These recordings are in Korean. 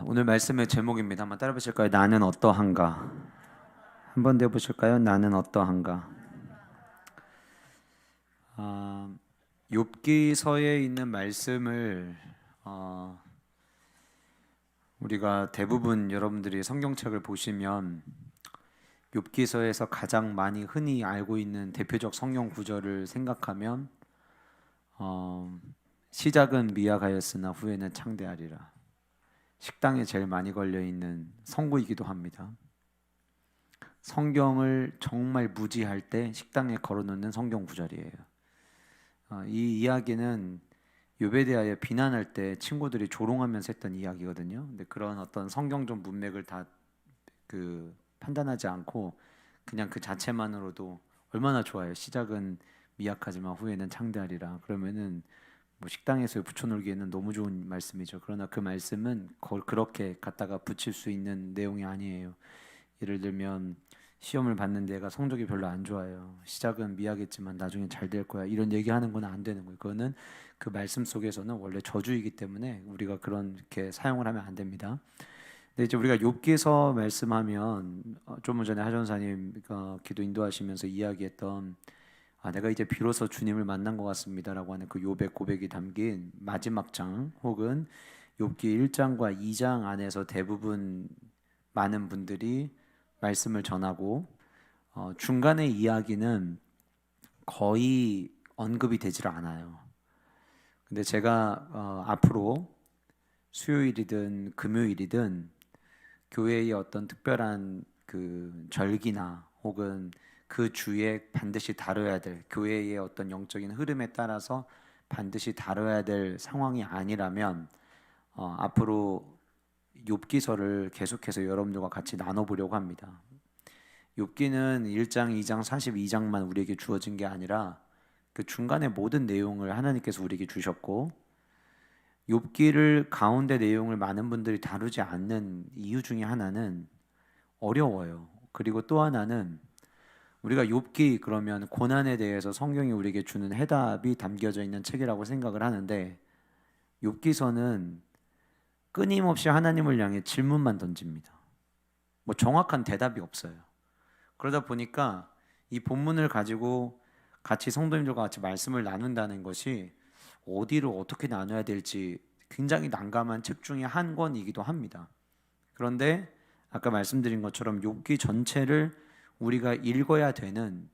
오늘 말씀의 제목입니다. 한번 따라 보실까요? 나는 어떠한가? 한번 더 보실까요? 나는 어떠한가? 욥기서에 있는 말씀을 우리가 대부분 여러분들이 성경책을 보시면 욥기서에서 가장 많이 흔히 알고 있는 대표적 성경 구절을 생각하면 시작은 미약하였으나 후에는 창대하리라. 식당에 제일 많이 걸려 있는 성구이기도 합니다. 성경을 정말 무지할 때 식당에 걸어놓는 성경 구절이에요. 이 이야기는 욥에 대하여 비난할 때 친구들이 조롱하면서 했던 이야기거든요. 근데 그런 어떤 성경적 문맥을 다 판단하지 않고 그냥 그 자체만으로도 얼마나 좋아요. 시작은 미약하지만 후에는 창대하리라. 그러면은 뭐 식당에서 붙여놓기에는 너무 좋은 말씀이죠. 그러나 그 말씀은 그걸 그렇게 갖다가 붙일 수 있는 내용이 아니에요. 예를 들면 시험을 봤는데 애가 성적이 별로 안 좋아요. 시작은 미약했지만 나중에 잘 될 거야. 이런 얘기하는 건 안 되는 거예요. 그거는 그 말씀 속에서는 원래 저주이기 때문에 우리가 그렇게 사용을 하면 안 됩니다. 근데 이제 우리가 욥기서 말씀하면 좀 전에 하전사님 기도 인도하시면서 이야기했던 내가 이제 비로소 주님을 만난 것 같습니다라고 하는 그 욥의 고백이 담긴 마지막 장 혹은 욥기 1장과 2장 안에서 대부분 많은 분들이 말씀을 전하고 중간의 이야기는 거의 언급이 되질 않아요. 근데 제가 앞으로 수요일이든 금요일이든 교회의 어떤 특별한 그 절기나 혹은 그 주에 반드시 다뤄야 될 교회의 어떤 영적인 흐름에 따라서 반드시 다뤄야 될 상황이 아니라면 앞으로 욥기서를 계속해서 여러분들과 같이 나눠보려고 합니다. 욥기는 1장, 2장, 42장만 우리에게 주어진 게 아니라 그 중간의 모든 내용을 하나님께서 우리에게 주셨고 욥기를 가운데 내용을 많은 분들이 다루지 않는 이유 중에 하나는 어려워요. 그리고 또 하나는 우리가 욥기 그러면 고난에 대해서 성경이 우리에게 주는 해답이 담겨져 있는 책이라고 생각을 하는데 욥기서는 끊임없이 하나님을 향해 질문만 던집니다. 뭐 정확한 대답이 없어요. 그러다 보니까 이 본문을 가지고 같이 성도님들과 같이 말씀을 나눈다는 것이 어디를 어떻게 나눠야 될지 굉장히 난감한 책 중에 한 권이기도 합니다. 그런데 아까 말씀드린 것처럼 욥기 전체를 우리가 읽어야 되는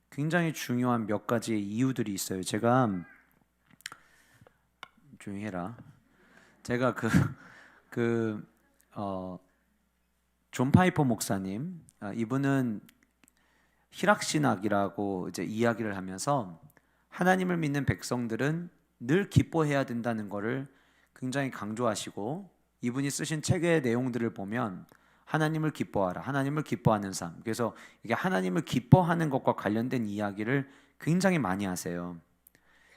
굉장히 중요한 몇 가지의 이유들이 있어요. 제가 조용히 해라. 제가 존 파이퍼 목사님, 이분은 희락신학이라고 이제 이야기를 하면서 하나님을 믿는 백성들은 늘 기뻐해야 된다는 것을 굉장히 강조하시고 이분이 쓰신 책의 내용들을 보면 하나님을 기뻐하라, 하나님을 기뻐하는 삶. 그래서 이게 하나님을 기뻐하는 것과 관련된 이야기를 굉장히 많이 하세요.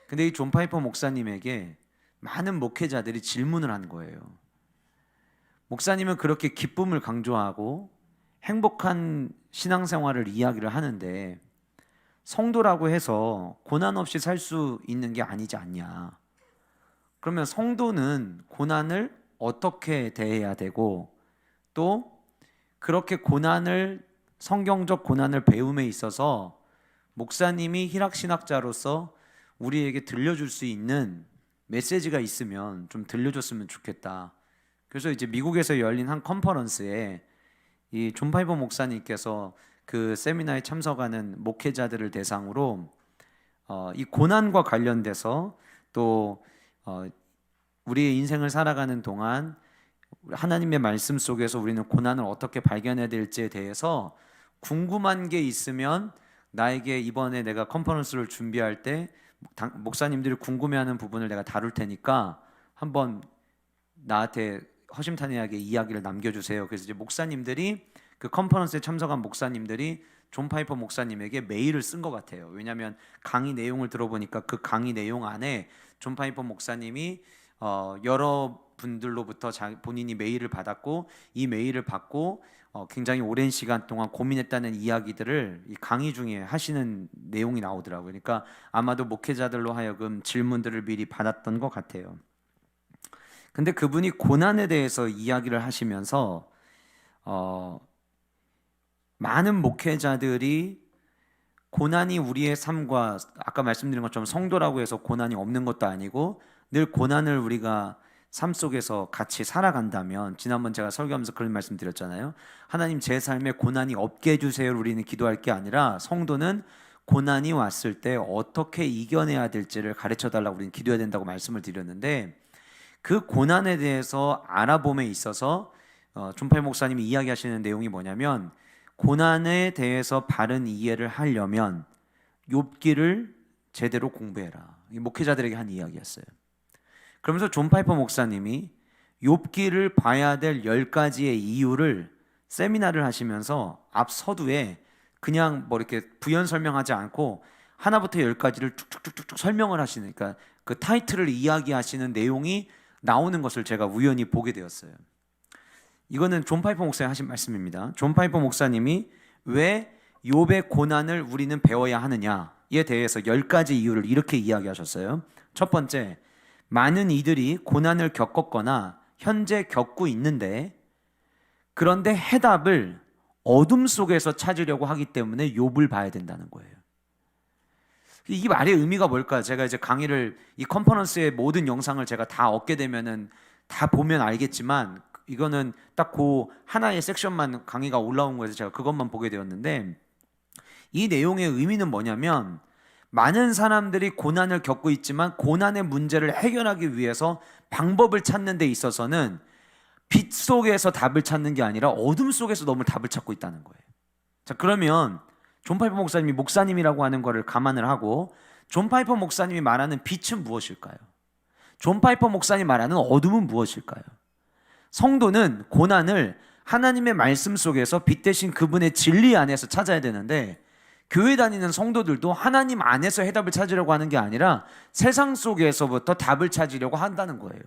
근데 이 존 파이퍼 목사님에게 많은 목회자들이 질문을 한 거예요. 목사님은 그렇게 기쁨을 강조하고 행복한 신앙생활을 이야기를 하는데 성도라고 해서 고난 없이 살 수 있는 게 아니지 않냐. 그러면 성도는 고난을 어떻게 대해야 되고 또 그렇게 성경적 고난을 배움에 있어서 목사님이 희락신학자로서 우리에게 들려줄 수 있는 메시지가 있으면 좀 들려줬으면 좋겠다. 그래서 이제 미국에서 열린 한 컨퍼런스에 이 존 파이버 목사님께서 그 세미나에 참석하는 목회자들을 대상으로 이 고난과 관련돼서 또 우리의 인생을 살아가는 동안 하나님의 말씀 속에서 우리는 고난을 어떻게 발견해야 될지에 대해서 궁금한 게 있으면 나에게 이번에 내가 컨퍼런스를 준비할 때 목사님들이 궁금해하는 부분을 내가 다룰 테니까 한번 나한테 허심탄회하게 이야기를 남겨주세요. 그래서 이제 목사님들이 그 컨퍼런스에 참석한 목사님들이 존 파이퍼 목사님에게 메일을 쓴 것 같아요. 왜냐하면 강의 내용을 들어보니까 그 강의 내용 안에 존 파이퍼 목사님이 여러 분들로부터 본인이 메일을 받았고 이 메일을 받고 굉장히 오랜 시간 동안 고민했다는 이야기들을 이 강의 중에 하시는 내용이 나오더라고요. 그러니까 아마도 목회자들로 하여금 질문들을 미리 받았던 것 같아요. 근데 그분이 고난에 대해서 이야기를 하시면서 많은 목회자들이 고난이 우리의 삶과, 아까 말씀드린 것처럼 성도라고 해서 고난이 없는 것도 아니고 늘 고난을 우리가 삶 속에서 같이 살아간다면, 지난번 제가 설교하면서 그런 말씀 드렸잖아요. 하나님, 제 삶에 고난이 없게 해주세요 우리는 기도할 게 아니라, 성도는 고난이 왔을 때 어떻게 이겨내야 될지를 가르쳐 달라고 우리는 기도해야 된다고 말씀을 드렸는데, 그 고난에 대해서 알아봄에 있어서 존파이 목사님이 이야기하시는 내용이 뭐냐면, 고난에 대해서 바른 이해를 하려면 욥기를 제대로 공부해라. 목회자들에게 한 이야기였어요. 그러면서 존 파이퍼 목사님이 욥기를 봐야 될 10가지의 이유를 세미나를 하시면서 앞 서두에 그냥 뭐 이렇게 부연 설명하지 않고 하나부터 10가지를 쭉쭉쭉쭉 설명을 하시니까 그 타이틀을 이야기하시는 내용이 나오는 것을 제가 우연히 보게 되었어요. 이거는 존 파이퍼 목사님 하신 말씀입니다. 존 파이퍼 목사님이 왜 욥의 고난을 우리는 배워야 하느냐에 대해서 10가지 이유를 이렇게 이야기하셨어요. 첫 번째, 많은 이들이 고난을 겪었거나 현재 겪고 있는데, 그런데 해답을 어둠 속에서 찾으려고 하기 때문에 욥을 봐야 된다는 거예요. 이 말의 의미가 뭘까요? 제가 이제 강의를, 이 컨퍼런스의 모든 영상을 제가 다 얻게 되면은 다 보면 알겠지만, 이거는 딱 그 하나의 섹션만 강의가 올라온 거에서 제가 그것만 보게 되었는데, 이 내용의 의미는 뭐냐면, 많은 사람들이 고난을 겪고 있지만 고난의 문제를 해결하기 위해서 방법을 찾는 데 있어서는 빛 속에서 답을 찾는 게 아니라 어둠 속에서 너무 답을 찾고 있다는 거예요. 자, 그러면 존 파이퍼 목사님이 목사님이라고 하는 거를 감안을 하고, 존 파이퍼 목사님이 말하는 빛은 무엇일까요? 존 파이퍼 목사님이 말하는 어둠은 무엇일까요? 성도는 고난을 하나님의 말씀 속에서 빛 대신 그분의 진리 안에서 찾아야 되는데, 교회 다니는 성도들도 하나님 안에서 해답을 찾으려고 하는 게 아니라 세상 속에서부터 답을 찾으려고 한다는 거예요.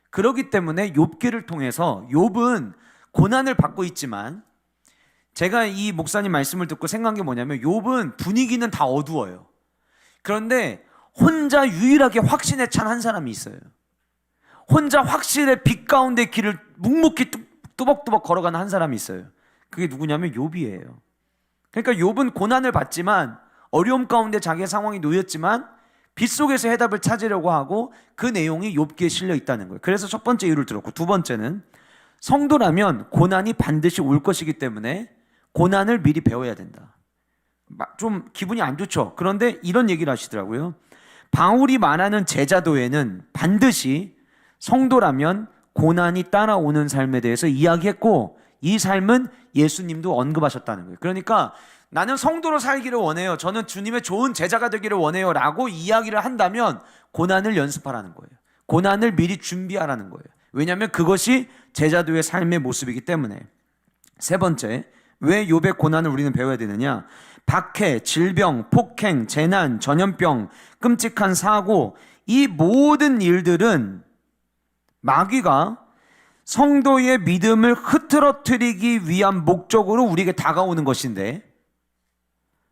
그렇기 때문에 욥기를 통해서, 욥은 고난을 받고 있지만, 제가 이 목사님 말씀을 듣고 생각한 게 뭐냐면, 욥은 분위기는 다 어두워요. 그런데 혼자 유일하게 확신에 찬 한 사람이 있어요. 혼자 확신의 빛 가운데 길을 묵묵히 뚜벅뚜벅 걸어가는 한 사람이 있어요. 그게 누구냐면 욥이에요. 그러니까 욥은 고난을 받지만, 어려움 가운데 자기의 상황이 놓였지만 빛 속에서 해답을 찾으려고 하고, 그 내용이 욥기에 실려 있다는 거예요. 그래서 첫 번째 이유를 들었고, 두 번째는 성도라면 고난이 반드시 올 것이기 때문에 고난을 미리 배워야 된다. 좀 기분이 안 좋죠. 그런데 이런 얘기를 하시더라고요. 바울이 말하는 제자도에는 반드시 성도라면 고난이 따라오는 삶에 대해서 이야기했고, 이 삶은 예수님도 언급하셨다는 거예요. 그러니까 나는 성도로 살기를 원해요, 저는 주님의 좋은 제자가 되기를 원해요 라고 이야기를 한다면 고난을 연습하라는 거예요. 고난을 미리 준비하라는 거예요. 왜냐하면 그것이 제자도의 삶의 모습이기 때문에. 세 번째, 왜 욥의 고난을 우리는 배워야 되느냐? 박해, 질병, 폭행, 재난, 전염병, 끔찍한 사고, 이 모든 일들은 마귀가 성도의 믿음을 흐트러뜨리기 위한 목적으로 우리에게 다가오는 것인데,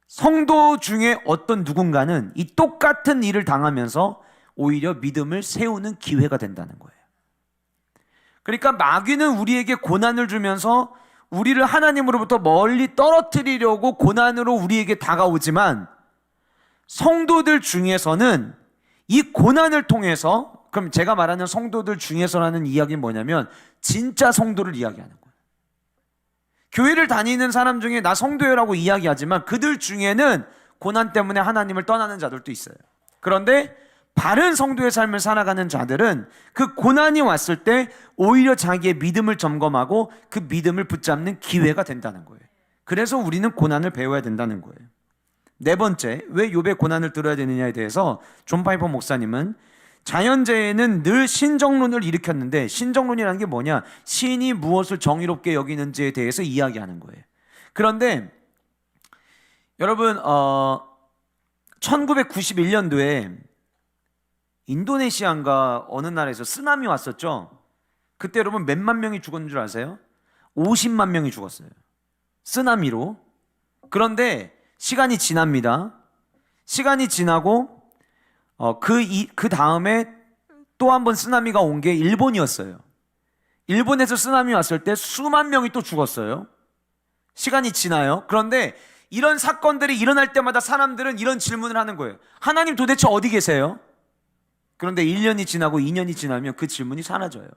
성도 중에 어떤 누군가는 이 똑같은 일을 당하면서 오히려 믿음을 세우는 기회가 된다는 거예요. 그러니까 마귀는 우리에게 고난을 주면서 우리를 하나님으로부터 멀리 떨어뜨리려고 고난으로 우리에게 다가오지만, 성도들 중에서는 이 고난을 통해서, 그럼 제가 말하는 성도들 중에서라는 이야기는 뭐냐면 진짜 성도를 이야기하는 거예요. 교회를 다니는 사람 중에 나 성도요라고 이야기하지만 그들 중에는 고난 때문에 하나님을 떠나는 자들도 있어요. 그런데 바른 성도의 삶을 살아가는 자들은 그 고난이 왔을 때 오히려 자기의 믿음을 점검하고 그 믿음을 붙잡는 기회가 된다는 거예요. 그래서 우리는 고난을 배워야 된다는 거예요. 네 번째, 왜 욥의 고난을 들어야 되느냐에 대해서 존 파이퍼 목사님은, 자연재해는 늘 신정론을 일으켰는데, 신정론이라는 게 뭐냐? 신이 무엇을 정의롭게 여기는지에 대해서 이야기하는 거예요. 그런데 여러분, 1991년도에 인도네시아인가 어느 나라에서 쓰나미 왔었죠. 그때 여러분 몇만 명이 죽었는 줄 아세요? 50만 명이 죽었어요, 쓰나미로. 그런데 시간이 지납니다. 시간이 지나고 그 다음에 또 한 번 쓰나미가 온 게 일본이었어요. 일본에서 쓰나미 왔을 때 수만 명이 또 죽었어요. 시간이 지나요. 그런데 이런 사건들이 일어날 때마다 사람들은 이런 질문을 하는 거예요. 하나님 도대체 어디 계세요? 그런데 1년이 지나고 2년이 지나면 그 질문이 사라져요.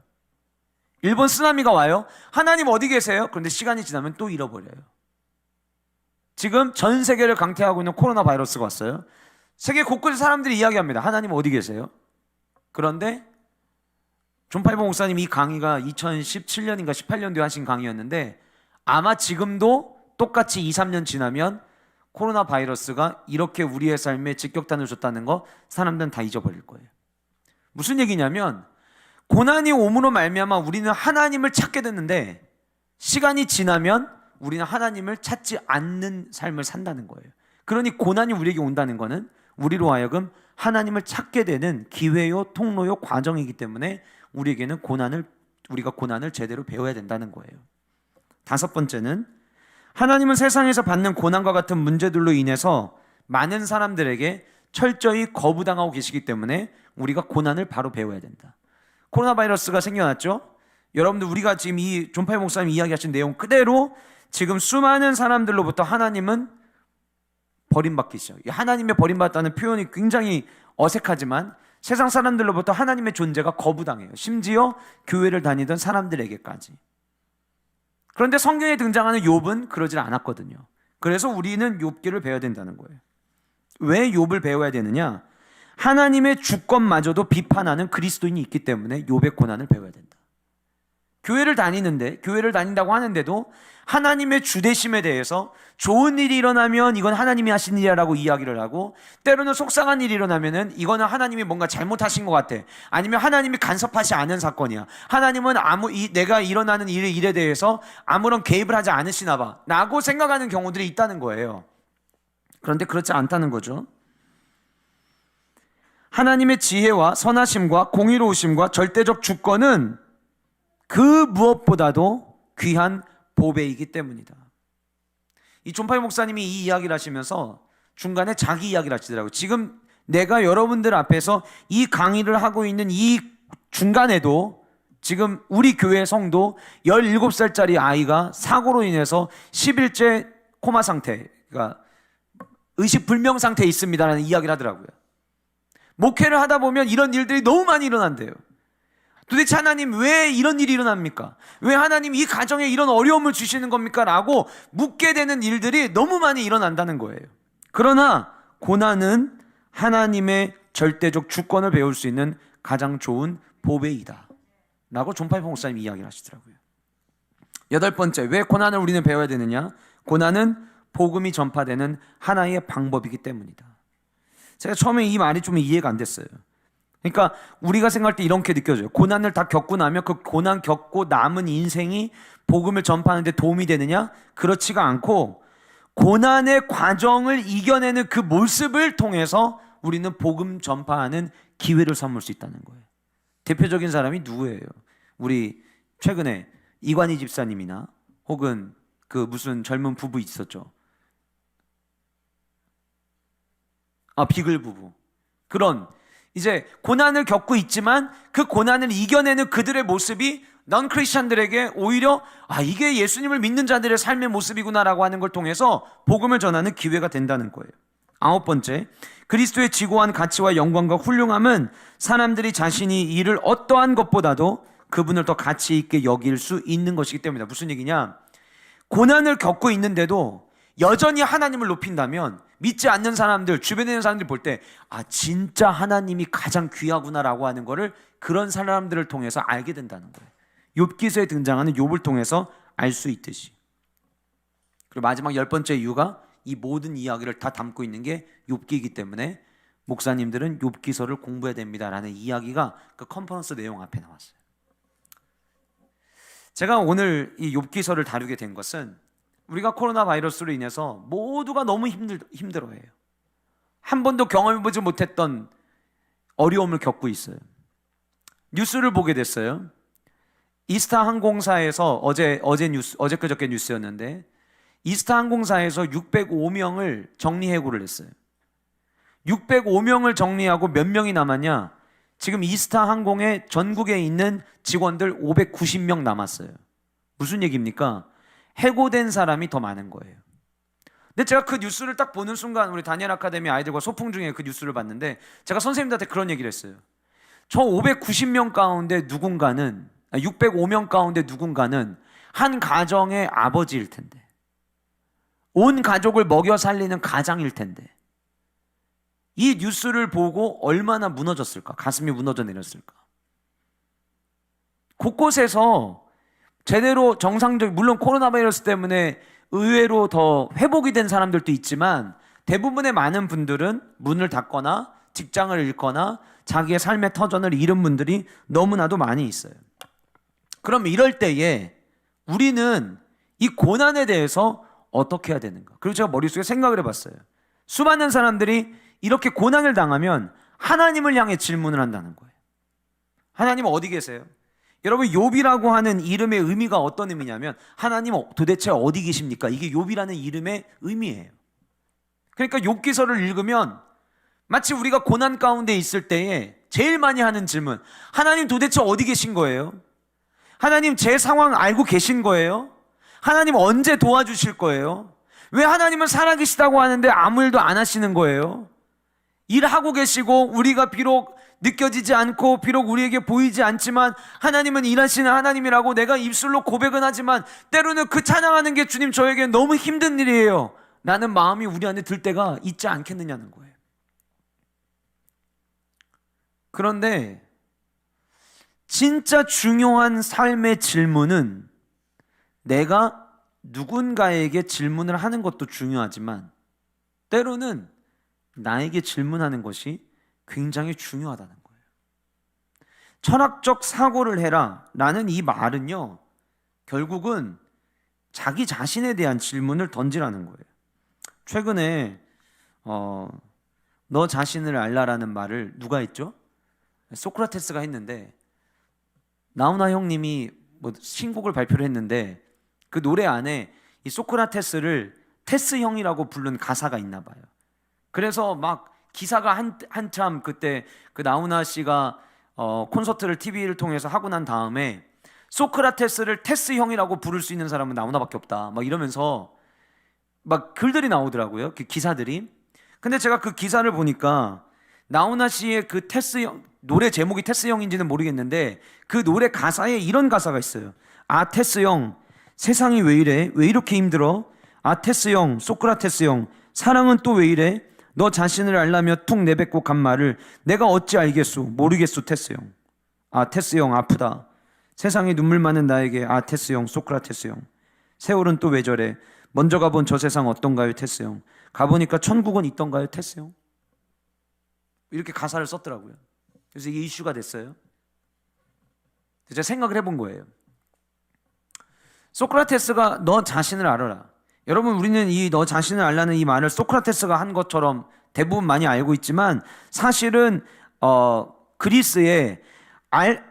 일본 쓰나미가 와요. 하나님 어디 계세요? 그런데 시간이 지나면 또 잃어버려요. 지금 전 세계를 강타하고 있는 코로나 바이러스가 왔어요. 세계 곳곳에 사람들이 이야기합니다. 하나님 어디 계세요? 그런데 존 파이버 목사님 이 강의가 2017년인가 18년도에 하신 강의였는데 아마 지금도 똑같이 2, 3년 지나면 코로나 바이러스가 이렇게 우리의 삶에 직격탄을 줬다는 거 사람들은 다 잊어버릴 거예요. 무슨 얘기냐면 고난이 옴으로 말미암아 우리는 하나님을 찾게 됐는데 시간이 지나면 우리는 하나님을 찾지 않는 삶을 산다는 거예요. 그러니 고난이 우리에게 온다는 거는 우리로 하여금 하나님을 찾게 되는 기회요, 통로요, 과정이기 때문에 우리에게는 우리가 고난을 제대로 배워야 된다는 거예요. 다섯 번째는 하나님은 세상에서 받는 고난과 같은 문제들로 인해서 많은 사람들에게 철저히 거부당하고 계시기 때문에 우리가 고난을 바로 배워야 된다. 코로나 바이러스가 생겨났죠? 여러분들 우리가 지금 이 존 파이버 목사님 이야기하신 내용 그대로 지금 수많은 사람들로부터 하나님은 버림받기 시작. 하나님의 버림받았다는 표현이 굉장히 어색하지만 세상 사람들로부터 하나님의 존재가 거부당해요. 심지어 교회를 다니던 사람들에게까지. 그런데 성경에 등장하는 욥은 그러질 않았거든요. 그래서 우리는 욥기를 배워야 된다는 거예요. 왜 욥을 배워야 되느냐? 하나님의 주권마저도 비판하는 그리스도인이 있기 때문에 욥의 고난을 배워야 된다. 교회를 다닌다고 하는데도 하나님의 주대심에 대해서 좋은 일이 일어나면 이건 하나님이 하신 일이라고 이야기를 하고 때로는 속상한 일이 일어나면은 이거는 하나님이 뭔가 잘못하신 것 같아. 아니면 하나님이 간섭하지 않은 사건이야. 하나님은 내가 일어나는 일에 대해서 아무런 개입을 하지 않으시나 봐 라고 생각하는 경우들이 있다는 거예요. 그런데 그렇지 않다는 거죠. 하나님의 지혜와 선하심과 공의로우심과 절대적 주권은 그 무엇보다도 귀한 보배이기 때문이다. 이 존 파이버 목사님이 이 이야기를 하시면서 중간에 자기 이야기를 하시더라고요. 지금 내가 여러분들 앞에서 이 강의를 하고 있는 이 중간에도 지금 우리 교회 성도 17살짜리 아이가 사고로 인해서 10일째 코마 상태, 그러니까 의식불명 상태에 있습니다라는 이야기를 하더라고요. 목회를 하다 보면 이런 일들이 너무 많이 일어난대요. 도대체 하나님 왜 이런 일이 일어납니까? 왜 하나님 이 가정에 이런 어려움을 주시는 겁니까? 라고 묻게 되는 일들이 너무 많이 일어난다는 거예요. 그러나 고난은 하나님의 절대적 주권을 배울 수 있는 가장 좋은 보배이다 라고 존 파이버 목사님이 이야기를 하시더라고요. 여덟 번째, 왜 고난을 우리는 배워야 되느냐? 고난은 복음이 전파되는 하나의 방법이기 때문이다. 제가 처음에 이 말이 좀 이해가 안 됐어요. 그러니까 우리가 생각할 때 이렇게 느껴져요. 고난을 다 겪고 나면 그 고난 겪고 남은 인생이 복음을 전파하는 데 도움이 되느냐? 그렇지가 않고 고난의 과정을 이겨내는 그 모습을 통해서 우리는 복음 전파하는 기회를 삼을 수 있다는 거예요. 대표적인 사람이 누구예요? 우리 최근에 이관희 집사님이나 혹은 그 무슨 젊은 부부 있었죠. 비글 부부. 그런 이제 고난을 겪고 있지만 그 고난을 이겨내는 그들의 모습이 넌 크리스찬들에게 오히려 이게 예수님을 믿는 자들의 삶의 모습이구나라고 하는 걸 통해서 복음을 전하는 기회가 된다는 거예요. 아홉 번째, 그리스도의 지고한 가치와 영광과 훌륭함은 사람들이 자신이 이를 어떠한 것보다도 그분을 더 가치 있게 여길 수 있는 것이기 때문이다. 무슨 얘기냐? 고난을 겪고 있는데도 여전히 하나님을 높인다면 믿지 않는 사람들, 주변에 있는 사람들이 볼 때 진짜 하나님이 가장 귀하구나라고 하는 거를 그런 사람들을 통해서 알게 된다는 거예요. 욥기서에 등장하는 욥을 통해서 알 수 있듯이. 그리고 마지막 열 번째 이유가 이 모든 이야기를 다 담고 있는 게 욥기이기 때문에 목사님들은 욥기서를 공부해야 됩니다라는 이야기가 그 컨퍼런스 내용 앞에 나왔어요. 제가 오늘 이 욥기서를 다루게 된 것은 우리가 코로나 바이러스로 인해서 모두가 너무 힘들어해요. 한 번도 경험해보지 못했던 어려움을 겪고 있어요. 뉴스를 보게 됐어요. 이스타 항공사에서 어제 그저께 뉴스였는데 이스타 항공사에서 605명을 정리해고를 했어요. 605명을 정리하고 몇 명이 남았냐? 지금 이스타 항공에 전국에 있는 직원들 590명 남았어요. 무슨 얘기입니까? 해고된 사람이 더 많은 거예요. 근데 제가 그 뉴스를 딱 보는 순간 우리 다니엘 아카데미 아이들과 소풍 중에 그 뉴스를 봤는데 제가 선생님들한테 그런 얘기를 했어요. 저 590명 가운데 누군가는 605명 가운데 누군가는 한 가정의 아버지일 텐데, 온 가족을 먹여 살리는 가장일 텐데, 이 뉴스를 보고 얼마나 무너졌을까? 가슴이 무너져 내렸을까? 곳곳에서 제대로 정상적, 물론 코로나 바이러스 때문에 의외로 더 회복이 된 사람들도 있지만 대부분의 많은 분들은 문을 닫거나 직장을 잃거나 자기의 삶의 터전을 잃은 분들이 너무나도 많이 있어요. 그럼 이럴 때에 우리는 이 고난에 대해서 어떻게 해야 되는가? 그리고 제가 머릿속에 생각을 해봤어요. 수많은 사람들이 이렇게 고난을 당하면 하나님을 향해 질문을 한다는 거예요. 하나님 어디 계세요? 여러분, 욥이라고 하는 이름의 의미가 어떤 의미냐면 하나님 도대체 어디 계십니까? 이게 욥이라는 이름의 의미예요. 그러니까 욥기서를 읽으면 마치 우리가 고난 가운데 있을 때에 제일 많이 하는 질문, 하나님 도대체 어디 계신 거예요? 하나님 제 상황 알고 계신 거예요? 하나님 언제 도와주실 거예요? 왜 하나님은 살아계시다고 하는데 아무 일도 안 하시는 거예요? 일하고 계시고 우리가 비록 느껴지지 않고 비록 우리에게 보이지 않지만 하나님은 일하시는 하나님이라고 내가 입술로 고백은 하지만 때로는 그 찬양하는 게 주님 저에게 너무 힘든 일이에요 라는 마음이 우리 안에 들 때가 있지 않겠느냐는 거예요. 그런데 진짜 중요한 삶의 질문은 내가 누군가에게 질문을 하는 것도 중요하지만 때로는 나에게 질문하는 것이 굉장히 중요하다는 거예요. 철학적 사고를 해라 라는 이 말은요, 결국은 자기 자신에 대한 질문을 던지라는 거예요. 최근에 너 자신을 알라라는 말을 누가 했죠? 소크라테스가 했는데, 나훈아 형님이 신곡을 발표를 했는데 그 노래 안에 이 소크라테스를 테스 형이라고 부른 가사가 있나 봐요. 그래서 막 기사가 한참 그때 그 나훈아 씨가 콘서트를 TV를 통해서 하고 난 다음에 소크라테스를 테스 형이라고 부를 수 있는 사람은 나훈아밖에 없다 막 이러면서 막 글들이 나오더라고요, 그 기사들이. 근데 제가 그 기사를 보니까 나훈아 씨의 그 테스 형, 노래 제목이 테스 형인지는 모르겠는데 그 노래 가사에 이런 가사가 있어요. 아 테스 형, 세상이 왜 이래? 왜 이렇게 힘들어? 아 테스 형, 소크라테스 형, 사랑은 또 왜 이래? 너 자신을 알라며 툭 내뱉고 간 말을 내가 어찌 알겠소? 모르겠소 테스 형. 아 테스 형 아프다. 세상에 눈물 많은 나에게 아 테스 형, 소크라테스 형. 세월은 또 왜 저래? 먼저 가본 저 세상 어떤가요 테스 형? 가보니까 천국은 있던가요 테스 형? 이렇게 가사를 썼더라고요. 그래서 이게 이슈가 됐어요. 제가 생각을 해본 거예요. 소크라테스가 너 자신을 알아라. 여러분, 우리는 이 너 자신을 알라는 이 말을 소크라테스가 한 것처럼 대부분 많이 알고 있지만 사실은 그리스에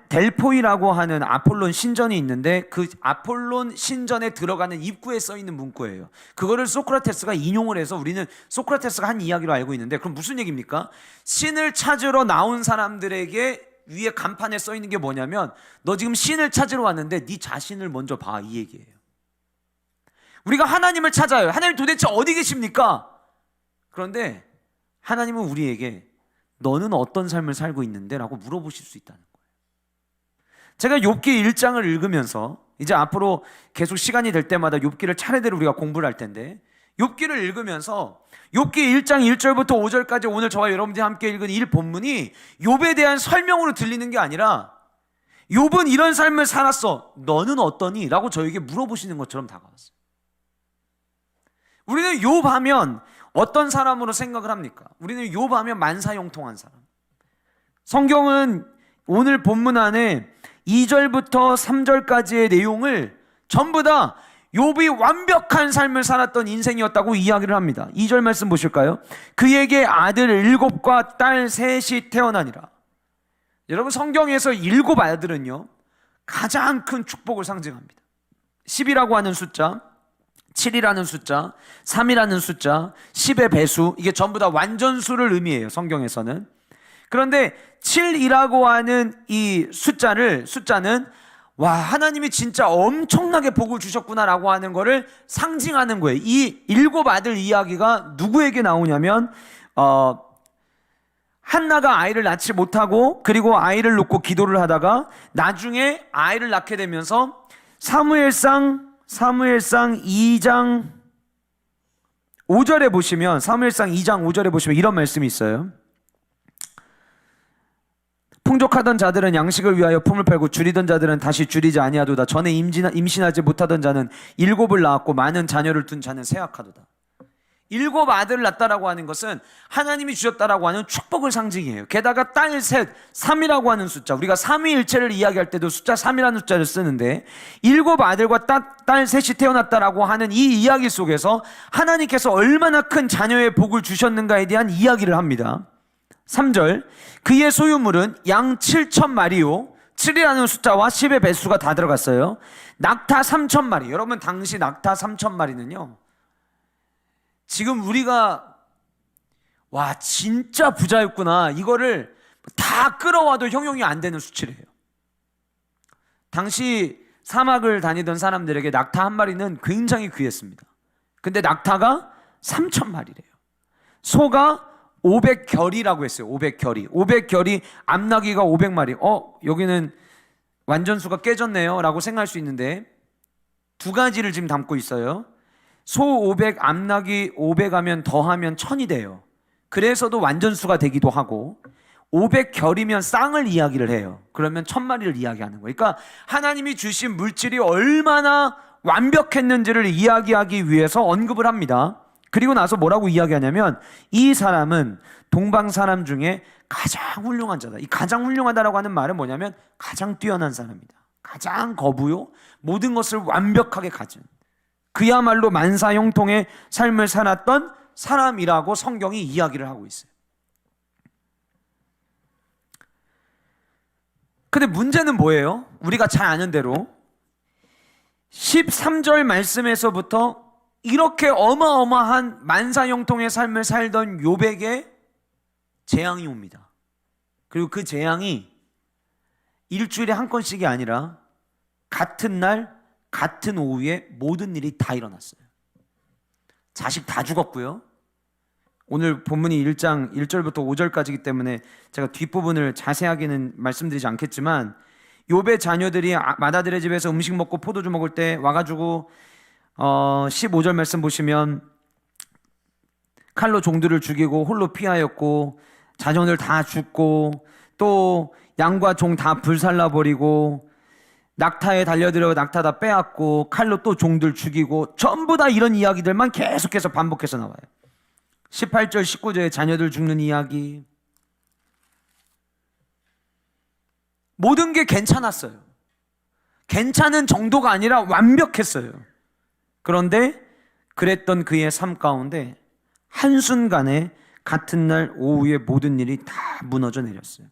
델포이라고 하는 아폴론 신전이 있는데 그 아폴론 신전에 들어가는 입구에 써 있는 문구예요. 그거를 소크라테스가 인용을 해서 우리는 소크라테스가 한 이야기로 알고 있는데, 그럼 무슨 얘기입니까? 신을 찾으러 나온 사람들에게 위에 간판에 써 있는 게 뭐냐면 너 지금 신을 찾으러 왔는데 네 자신을 먼저 봐, 이 얘기예요. 우리가 하나님을 찾아요. 하나님 도대체 어디 계십니까? 그런데 하나님은 우리에게 너는 어떤 삶을 살고 있는데? 라고 물어보실 수 있다는 거예요. 제가 욥기 1장을 읽으면서 이제 앞으로 계속 시간이 될 때마다 욥기를 차례대로 우리가 공부를 할 텐데, 욥기를 읽으면서 욥기 1장 1절부터 5절까지 오늘 저와 여러분들이 함께 읽은 이 본문이 욥에 대한 설명으로 들리는 게 아니라 욥은 이런 삶을 살았어, 너는 어떠니? 라고 저에게 물어보시는 것처럼 다가왔어요. 우리는 욥하면 어떤 사람으로 생각을 합니까? 우리는 욥하면 만사형통한 사람. 성경은 오늘 본문 안에 2절부터 3절까지의 내용을 전부 다 욥이 완벽한 삶을 살았던 인생이었다고 이야기를 합니다. 2절 말씀 보실까요? 그에게 아들 7과 딸 3이 태어나니라. 여러분, 성경에서 7 아들은요 가장 큰 축복을 상징합니다. 10이라고 하는 숫자, 7이라는 숫자, 3이라는 숫자, 10의 배수, 이게 전부 다 완전수를 의미해요, 성경에서는. 그런데 7이라고 하는 이 숫자는 와, 하나님이 진짜 엄청나게 복을 주셨구나라고 하는 거를 상징하는 거예요. 이 7 아들 이야기가 누구에게 나오냐면 한나가 아이를 낳지 못하고 그리고 아이를 놓고 기도를 하다가 나중에 아이를 낳게 되면서 사무엘상 2장 5절에 보시면 이런 말씀이 있어요. 풍족하던 자들은 양식을 위하여 품을 팔고 줄이던 자들은 다시 줄이지 아니하도다. 전에 임신하지 못하던 자는 7을 낳았고 많은 자녀를 둔 자는 쇠약하도다. 7 아들을 낳았다라고 하는 것은 하나님이 주셨다라고 하는 축복을 상징이에요. 게다가 딸 셋, 3이라고 하는 숫자, 우리가 삼위일체를 이야기할 때도 숫자 3이라는 숫자를 쓰는데 7 아들과 딸 셋이 태어났다라고 하는 이 이야기 속에서 하나님께서 얼마나 큰 자녀의 복을 주셨는가에 대한 이야기를 합니다. 3절, 그의 소유물은 양 7,000마리요 7이라는 숫자와 10의 배수가 다 들어갔어요. 낙타 3,000마리. 여러분, 당시 낙타 3,000마리는요 지금 우리가 와 진짜 부자였구나 이거를 다 끌어와도 형용이 안 되는 수치래요. 당시 사막을 다니던 사람들에게 낙타 한 마리는 굉장히 귀했습니다. 근데 낙타가 3,000마리래요. 소가 500결이라고 했어요. 500결이 암나귀가 500마리. 여기는 완전수가 깨졌네요 라고 생각할 수 있는데 두 가지를 지금 담고 있어요. 소 500, 암나귀 500 하면 더하면 1000이 돼요. 그래서도 완전수가 되기도 하고 500결이면 쌍을 이야기를 해요. 그러면 1000마리를 이야기하는 거예요. 그러니까 하나님이 주신 물질이 얼마나 완벽했는지를 이야기하기 위해서 언급을 합니다. 그리고 나서 뭐라고 이야기하냐면 이 사람은 동방 사람 중에 가장 훌륭한 자다. 이 가장 훌륭하다라고 하는 말은 뭐냐면 가장 뛰어난 사람이다. 가장 거부요. 모든 것을 완벽하게 가진 그야말로 만사형통의 삶을 살았던 사람이라고 성경이 이야기를 하고 있어요. 근데 문제는 뭐예요? 우리가 잘 아는 대로 13절 말씀에서부터 이렇게 어마어마한 만사형통의 삶을 살던 욥에게 재앙이 옵니다. 그리고 그 재앙이 일주일에 한 건씩이 아니라 같은 날 같은 오후에 모든 일이 다 일어났어요. 자식 다 죽었고요. 오늘 본문이 1장 1절부터 5절까지이기 때문에 제가 뒷부분을 자세하게는 말씀드리지 않겠지만 욥의 자녀들이 맏아들의 집에서 음식 먹고 포도주 먹을 때 와가지고 15절 말씀 보시면 칼로 종들을 죽이고 홀로 피하였고 자녀들 다 죽고 또 양과 종 다 불살라버리고 낙타에 달려들어 낙타 다 빼앗고 칼로 또 종들 죽이고 전부 다 이런 이야기들만 계속해서 반복해서 나와요. 18절 19절에 자녀들 죽는 이야기, 모든 게 괜찮았어요. 괜찮은 정도가 아니라 완벽했어요. 그런데 그랬던 그의 삶 가운데 한순간에 같은 날 오후에 모든 일이 다 무너져 내렸어요.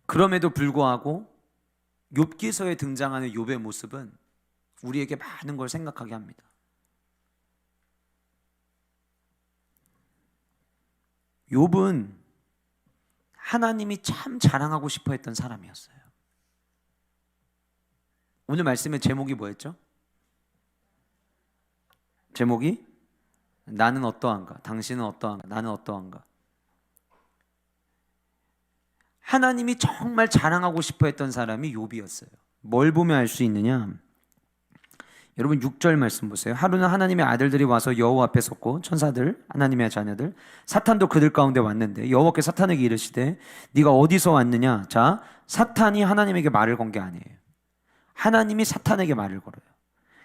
그럼에도 불구하고 욥기서에 등장하는 욥의 모습은 우리에게 많은 걸 생각하게 합니다. 욥은 하나님이 참 자랑하고 싶어 했던 사람이었어요. 오늘 말씀의 제목이 뭐였죠? 제목이 나는 어떠한가? 당신은 어떠한가? 나는 어떠한가? 하나님이 정말 자랑하고 싶어 했던 사람이 욥이었어요. 뭘 보면 알 수 있느냐? 여러분 6절 말씀 보세요. 하루는 하나님의 아들들이 와서 여호와 앞에 섰고 천사들, 하나님의 자녀들, 사탄도 그들 가운데 왔는데 여호와께 사탄에게 이르시되 네가 어디서 왔느냐? 자, 사탄이 하나님에게 말을 건 게 아니에요. 하나님이 사탄에게 말을 걸어요.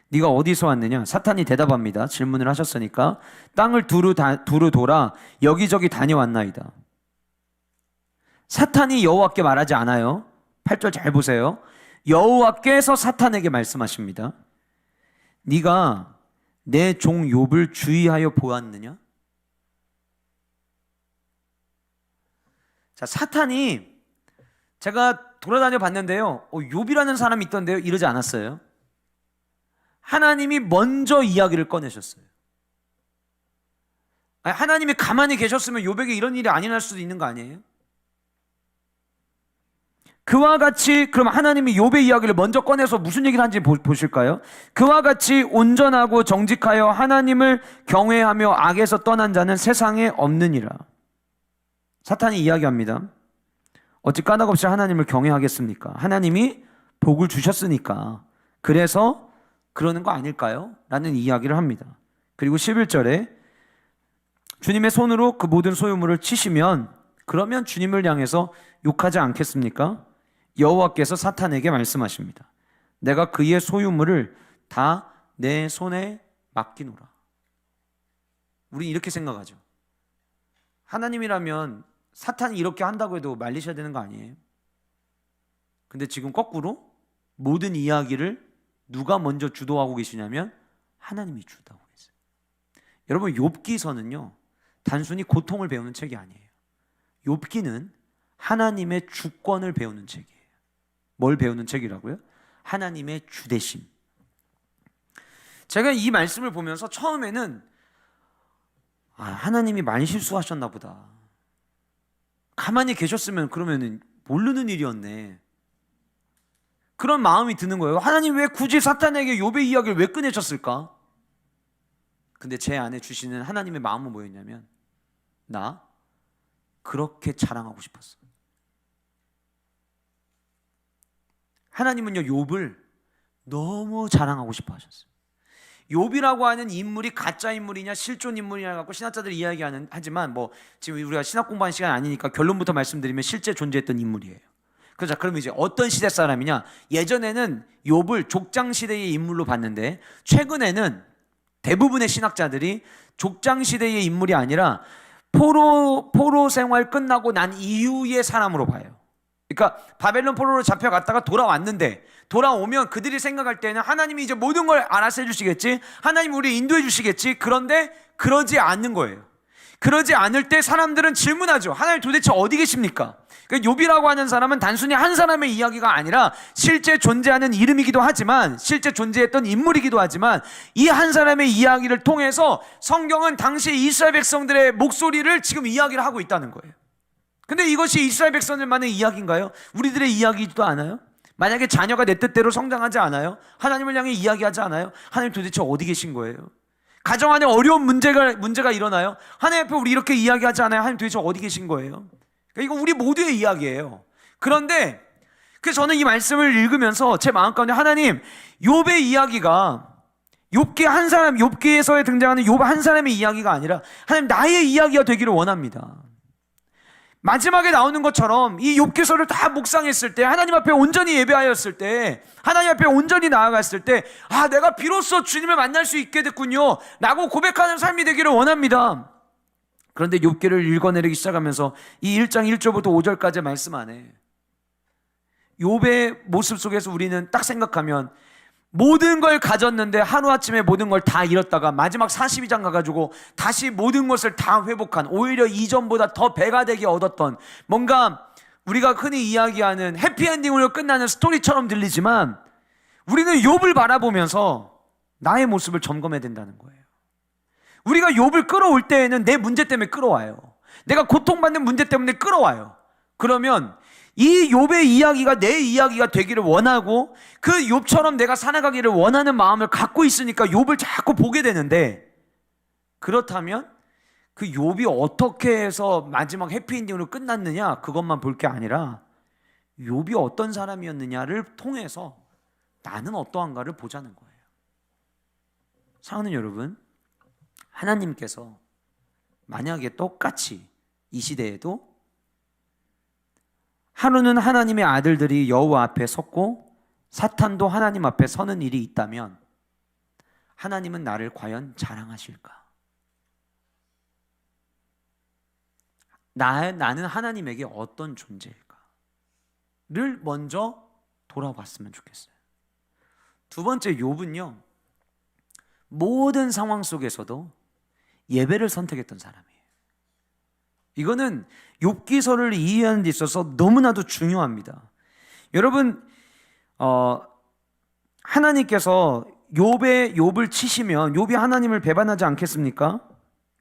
네가 어디서 왔느냐? 사탄이 대답합니다. 질문을 하셨으니까 땅을 두루 돌아 여기저기 다녀왔나이다. 사탄이 여호와께 말하지 않아요. 8절 잘 보세요. 여호와께서 사탄에게 말씀하십니다. 네가 내 종 욥을 주의하여 보았느냐? 자, 사탄이 제가 돌아다녀 봤는데요. 욥이라는 사람이 있던데요. 이러지 않았어요. 하나님이 먼저 이야기를 꺼내셨어요. 아니, 하나님이 가만히 계셨으면 욥에게 이런 일이 안 일어날 수도 있는 거 아니에요? 그와 같이, 그럼 하나님이 욥의 이야기를 먼저 꺼내서 무슨 얘기를 하는지 보실까요? 그와 같이 온전하고 정직하여 하나님을 경외하며 악에서 떠난 자는 세상에 없느니라. 사탄이 이야기합니다. 어찌 까닭없이 하나님을 경외하겠습니까? 하나님이 복을 주셨으니까. 그래서 그러는 거 아닐까요? 라는 이야기를 합니다. 그리고 11절에 주님의 손으로 그 모든 소유물을 치시면 그러면 주님을 향해서 욕하지 않겠습니까? 여호와께서 사탄에게 말씀하십니다. 내가 그의 소유물을 다 내 손에 맡기노라. 우린 이렇게 생각하죠. 하나님이라면 사탄이 이렇게 한다고 해도 말리셔야 되는 거 아니에요? 근데 지금 거꾸로 모든 이야기를 누가 먼저 주도하고 계시냐면 하나님이 주도하고 계세요. 여러분, 욥기서는요 단순히 고통을 배우는 책이 아니에요. 욥기는 하나님의 주권을 배우는 책이에요. 뭘 배우는 책이라고요? 하나님의 주대심. 제가 이 말씀을 보면서 처음에는 하나님이 많이 실수하셨나 보다. 가만히 계셨으면 그러면은 모르는 일이었네. 그런 마음이 드는 거예요. 하나님 왜 굳이 사탄에게 욥의 이야기를 왜 꺼내셨을까? 근데 제 안에 주시는 하나님의 마음은 뭐였냐면 나 그렇게 자랑하고 싶었어. 하나님은요 욥을 너무 자랑하고 싶어 하셨어요. 욥이라고 하는 인물이 가짜 인물이냐 실존 인물이냐 갖고 신학자들이 이야기하는 하지만 뭐 지금 우리가 신학 공부하는 시간 아니니까 결론부터 말씀드리면 실제 존재했던 인물이에요. 그렇죠. 그럼 이제 어떤 시대 사람이냐? 예전에는 욥을 족장 시대의 인물로 봤는데 최근에는 대부분의 신학자들이 족장 시대의 인물이 아니라 포로 생활 끝나고 난 이후의 사람으로 봐요. 그러니까 바벨론 포로로 잡혀갔다가 돌아왔는데 돌아오면 그들이 생각할 때는 하나님이 이제 모든 걸 알아서 해주시겠지, 하나님이 우리 인도해 주시겠지. 그런데 그러지 않는 거예요. 그러지 않을 때 사람들은 질문하죠. 하나님 도대체 어디 계십니까? 그러니까 욥이라고 하는 사람은 단순히 한 사람의 이야기가 아니라 실제 존재하는 이름이기도 하지만 실제 존재했던 인물이기도 하지만 이 한 사람의 이야기를 통해서 성경은 당시 이스라엘 백성들의 목소리를 지금 이야기를 하고 있다는 거예요. 근데 이것이 이스라엘 백성들만의 이야기인가요? 우리들의 이야기지도 않아요? 만약에 자녀가 내 뜻대로 성장하지 않아요? 하나님을 향해 이야기하지 않아요? 하나님 도대체 어디 계신 거예요? 가정 안에 어려운 문제가 일어나요? 하나님 앞에 우리 이렇게 이야기하지 않아요? 하나님 도대체 어디 계신 거예요? 그러니까 이거 우리 모두의 이야기예요. 그런데 그래서 저는 이 말씀을 읽으면서 제 마음 가운데 하나님, 욥의 이야기가 욥기 한 사람, 욥기에서 등장하는 욥 한 사람의 이야기가 아니라 하나님 나의 이야기가 되기를 원합니다. 마지막에 나오는 것처럼 이 욥기서를 다 묵상했을 때, 하나님 앞에 온전히 예배하였을 때, 하나님 앞에 온전히 나아갔을 때, 내가 비로소 주님을 만날 수 있게 됐군요 라고 고백하는 삶이 되기를 원합니다. 그런데 욥기를 읽어내리기 시작하면서 이 1장 1절부터 5절까지 말씀 안에 욥의 모습 속에서 우리는 딱 생각하면 모든 걸 가졌는데 하루아침에 모든 걸 다 잃었다가 마지막 42장 가가지고 다시 모든 것을 다 회복한, 오히려 이전보다 더 배가 되게 얻었던, 뭔가 우리가 흔히 이야기하는 해피엔딩으로 끝나는 스토리처럼 들리지만 우리는 욥을 바라보면서 나의 모습을 점검해야 된다는 거예요. 우리가 욥을 끌어올 때에는 내 문제 때문에 끌어와요. 내가 고통받는 문제 때문에 끌어와요. 그러면 이 욥의 이야기가 내 이야기가 되기를 원하고 그 욥처럼 내가 살아가기를 원하는 마음을 갖고 있으니까 욥을 자꾸 보게 되는데, 그렇다면 그 욥이 어떻게 해서 마지막 해피엔딩으로 끝났느냐 그것만 볼 게 아니라 욥이 어떤 사람이었느냐를 통해서 나는 어떠한가를 보자는 거예요. 사랑하는 여러분, 하나님께서 만약에 똑같이 이 시대에도 하루는 하나님의 아들들이 여호와 앞에 섰고 사탄도 하나님 앞에 서는 일이 있다면 하나님은 나를 과연 자랑하실까? 나는 하나님에게 어떤 존재일까를 먼저 돌아봤으면 좋겠어요. 두 번째, 욥은요 모든 상황 속에서도 예배를 선택했던 사람이에요. 이거는 욥기서를 이해하는 데 있어서 너무나도 중요합니다. 여러분, 하나님께서 욥을 치시면 욥이 하나님을 배반하지 않겠습니까?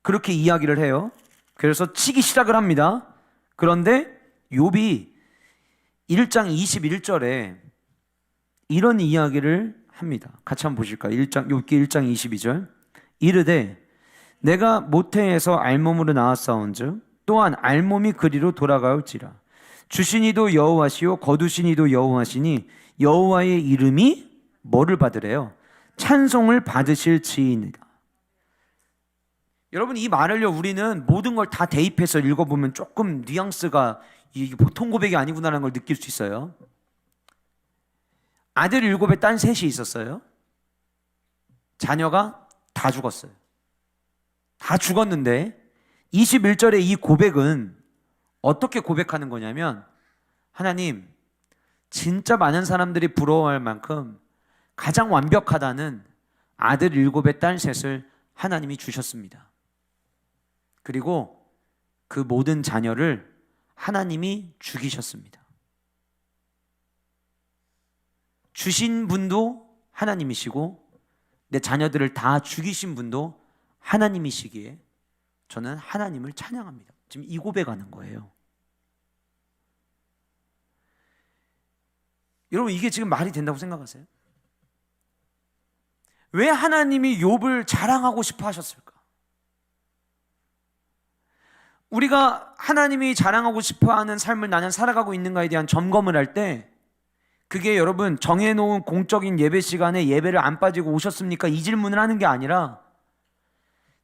그렇게 이야기를 해요. 그래서 치기 시작을 합니다. 그런데 욥이 1장 21절에 이런 이야기를 합니다. 같이 한번 보실까요? 욥기 1장 22절. 이르되 내가 모태에서 알몸으로 나왔사온즉 또한 알몸이 그리로 돌아가올지라. 주신 이도 여호와시요 거두신 이도 여호와시니 여호와의 이름이 뭐를 받으래요? 찬송을 받으실 지이니라. 여러분, 이 말을요, 우리는 모든 걸 다 대입해서 읽어보면 조금 뉘앙스가 이게 보통 고백이 아니구나라는 걸 느낄 수 있어요. 아들 7에 딸 3이 있었어요. 자녀가 다 죽었어요. 다 죽었는데 21절의 이 고백은 어떻게 고백하는 거냐면, 하나님, 진짜 많은 사람들이 부러워할 만큼 가장 완벽하다는 아들 7에 딸 3을 하나님이 주셨습니다. 그리고 그 모든 자녀를 하나님이 죽이셨습니다. 주신 분도 하나님이시고 내 자녀들을 다 죽이신 분도 하나님이시기에 저는 하나님을 찬양합니다. 지금 이 고백하는 거예요. 여러분, 이게 지금 말이 된다고 생각하세요? 왜 하나님이 욥을 자랑하고 싶어 하셨을까? 우리가 하나님이 자랑하고 싶어하는 삶을 나는 살아가고 있는가에 대한 점검을 할 때, 그게 여러분 정해놓은 공적인 예배 시간에 예배를 안 빠지고 오셨습니까? 이 질문을 하는 게 아니라,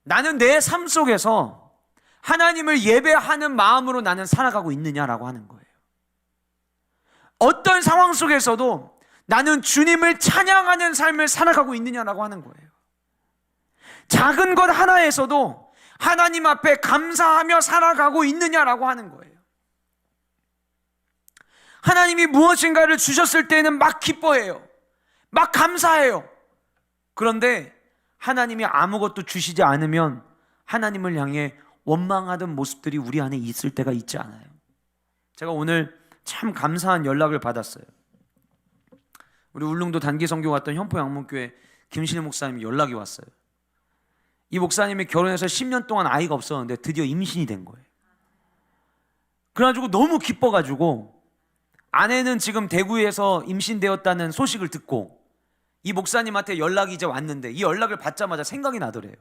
나는 내 삶 속에서 하나님을 예배하는 마음으로 나는 살아가고 있느냐라고 하는 거예요. 어떤 상황 속에서도 나는 주님을 찬양하는 삶을 살아가고 있느냐라고 하는 거예요. 작은 것 하나에서도 하나님 앞에 감사하며 살아가고 있느냐라고 하는 거예요. 하나님이 무엇인가를 주셨을 때는 막 기뻐해요. 막 감사해요. 그런데 하나님이 아무것도 주시지 않으면 하나님을 향해 원망하던 모습들이 우리 안에 있을 때가 있지 않아요? 제가 오늘 참 감사한 연락을 받았어요. 우리 울릉도 단기선교 갔던 현포양문교회 김신일 목사님이 연락이 왔어요. 이 목사님이 결혼해서 10년 동안 아이가 없었는데 드디어 임신이 된 거예요. 그래가지고 너무 기뻐가지고, 아내는 지금 대구에서 임신되었다는 소식을 듣고 이 목사님한테 연락이 이제 왔는데, 이 연락을 받자마자 생각이 나더래요.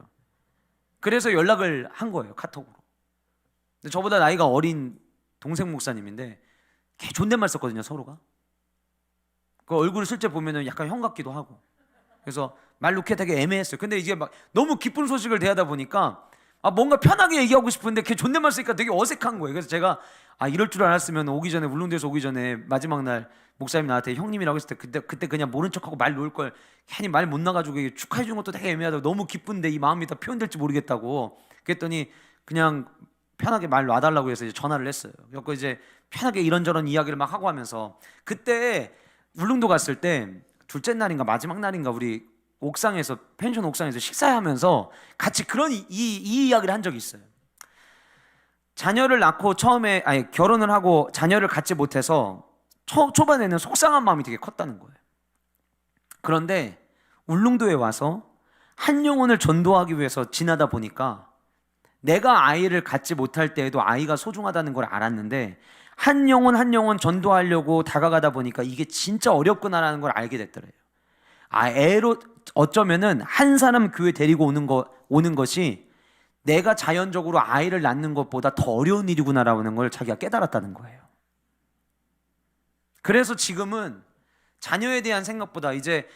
그래서 연락을 한 거예요, 카톡으로. 근데 저보다 나이가 어린 동생 목사님인데 걔 존댓말 썼거든요, 서로가. 그 얼굴을 실제 보면은 약간 형 같기도 하고. 그래서 말 놓기 되게 애매했어요. 근데 이제 막 너무 기쁜 소식을 대하다 보니까 뭔가 편하게 얘기하고 싶은데 걔 존댓말 쓰니까 되게 어색한 거예요. 그래서 제가 이럴 줄 알았으면 오기 전에, 울릉도에서 오기 전에 마지막 날 목사님 나한테 형님이라고 했을 때 그때 그냥 모른 척하고 말 놓을 걸, 괜히 말 못 나가지고 축하해 주는 것도 되게 애매하다고, 너무 기쁜데 이 마음이 다 표현될지 모르겠다고. 그랬더니 그냥 편하게 말 놔달라고 해서 이제 전화를 했어요. 그래서 이제 편하게 이런저런 이야기를 막 하고 하면서, 그때 울릉도 갔을 때 둘째 날인가 마지막 날인가 우리 옥상에서, 펜션 옥상에서 식사하면서 같이 그런 이 이야기를 한 적이 있어요. 자녀를 낳고 처음에 결혼을 하고 자녀를 갖지 못해서 초반에는 속상한 마음이 되게 컸다는 거예요. 그런데 울릉도에 와서 한 영혼을 전도하기 위해서 지나다 보니까 내가 아이를 갖지 못할 때에도 아이가 소중하다는 걸 알았는데, 한 영혼 한 영혼 전도하려고 다가가다 보니까 이게 진짜 어렵구나라는 걸 알게 됐더래요. 애로 어쩌면은 한 사람 교회 데리고 오는 것이 내가 자연적으로 아이를 낳는 것보다 더 어려운 일이구나라는 걸 자기가 깨달았다는 거예요. 그래서 지금은 자녀에 대한 생각보다 이제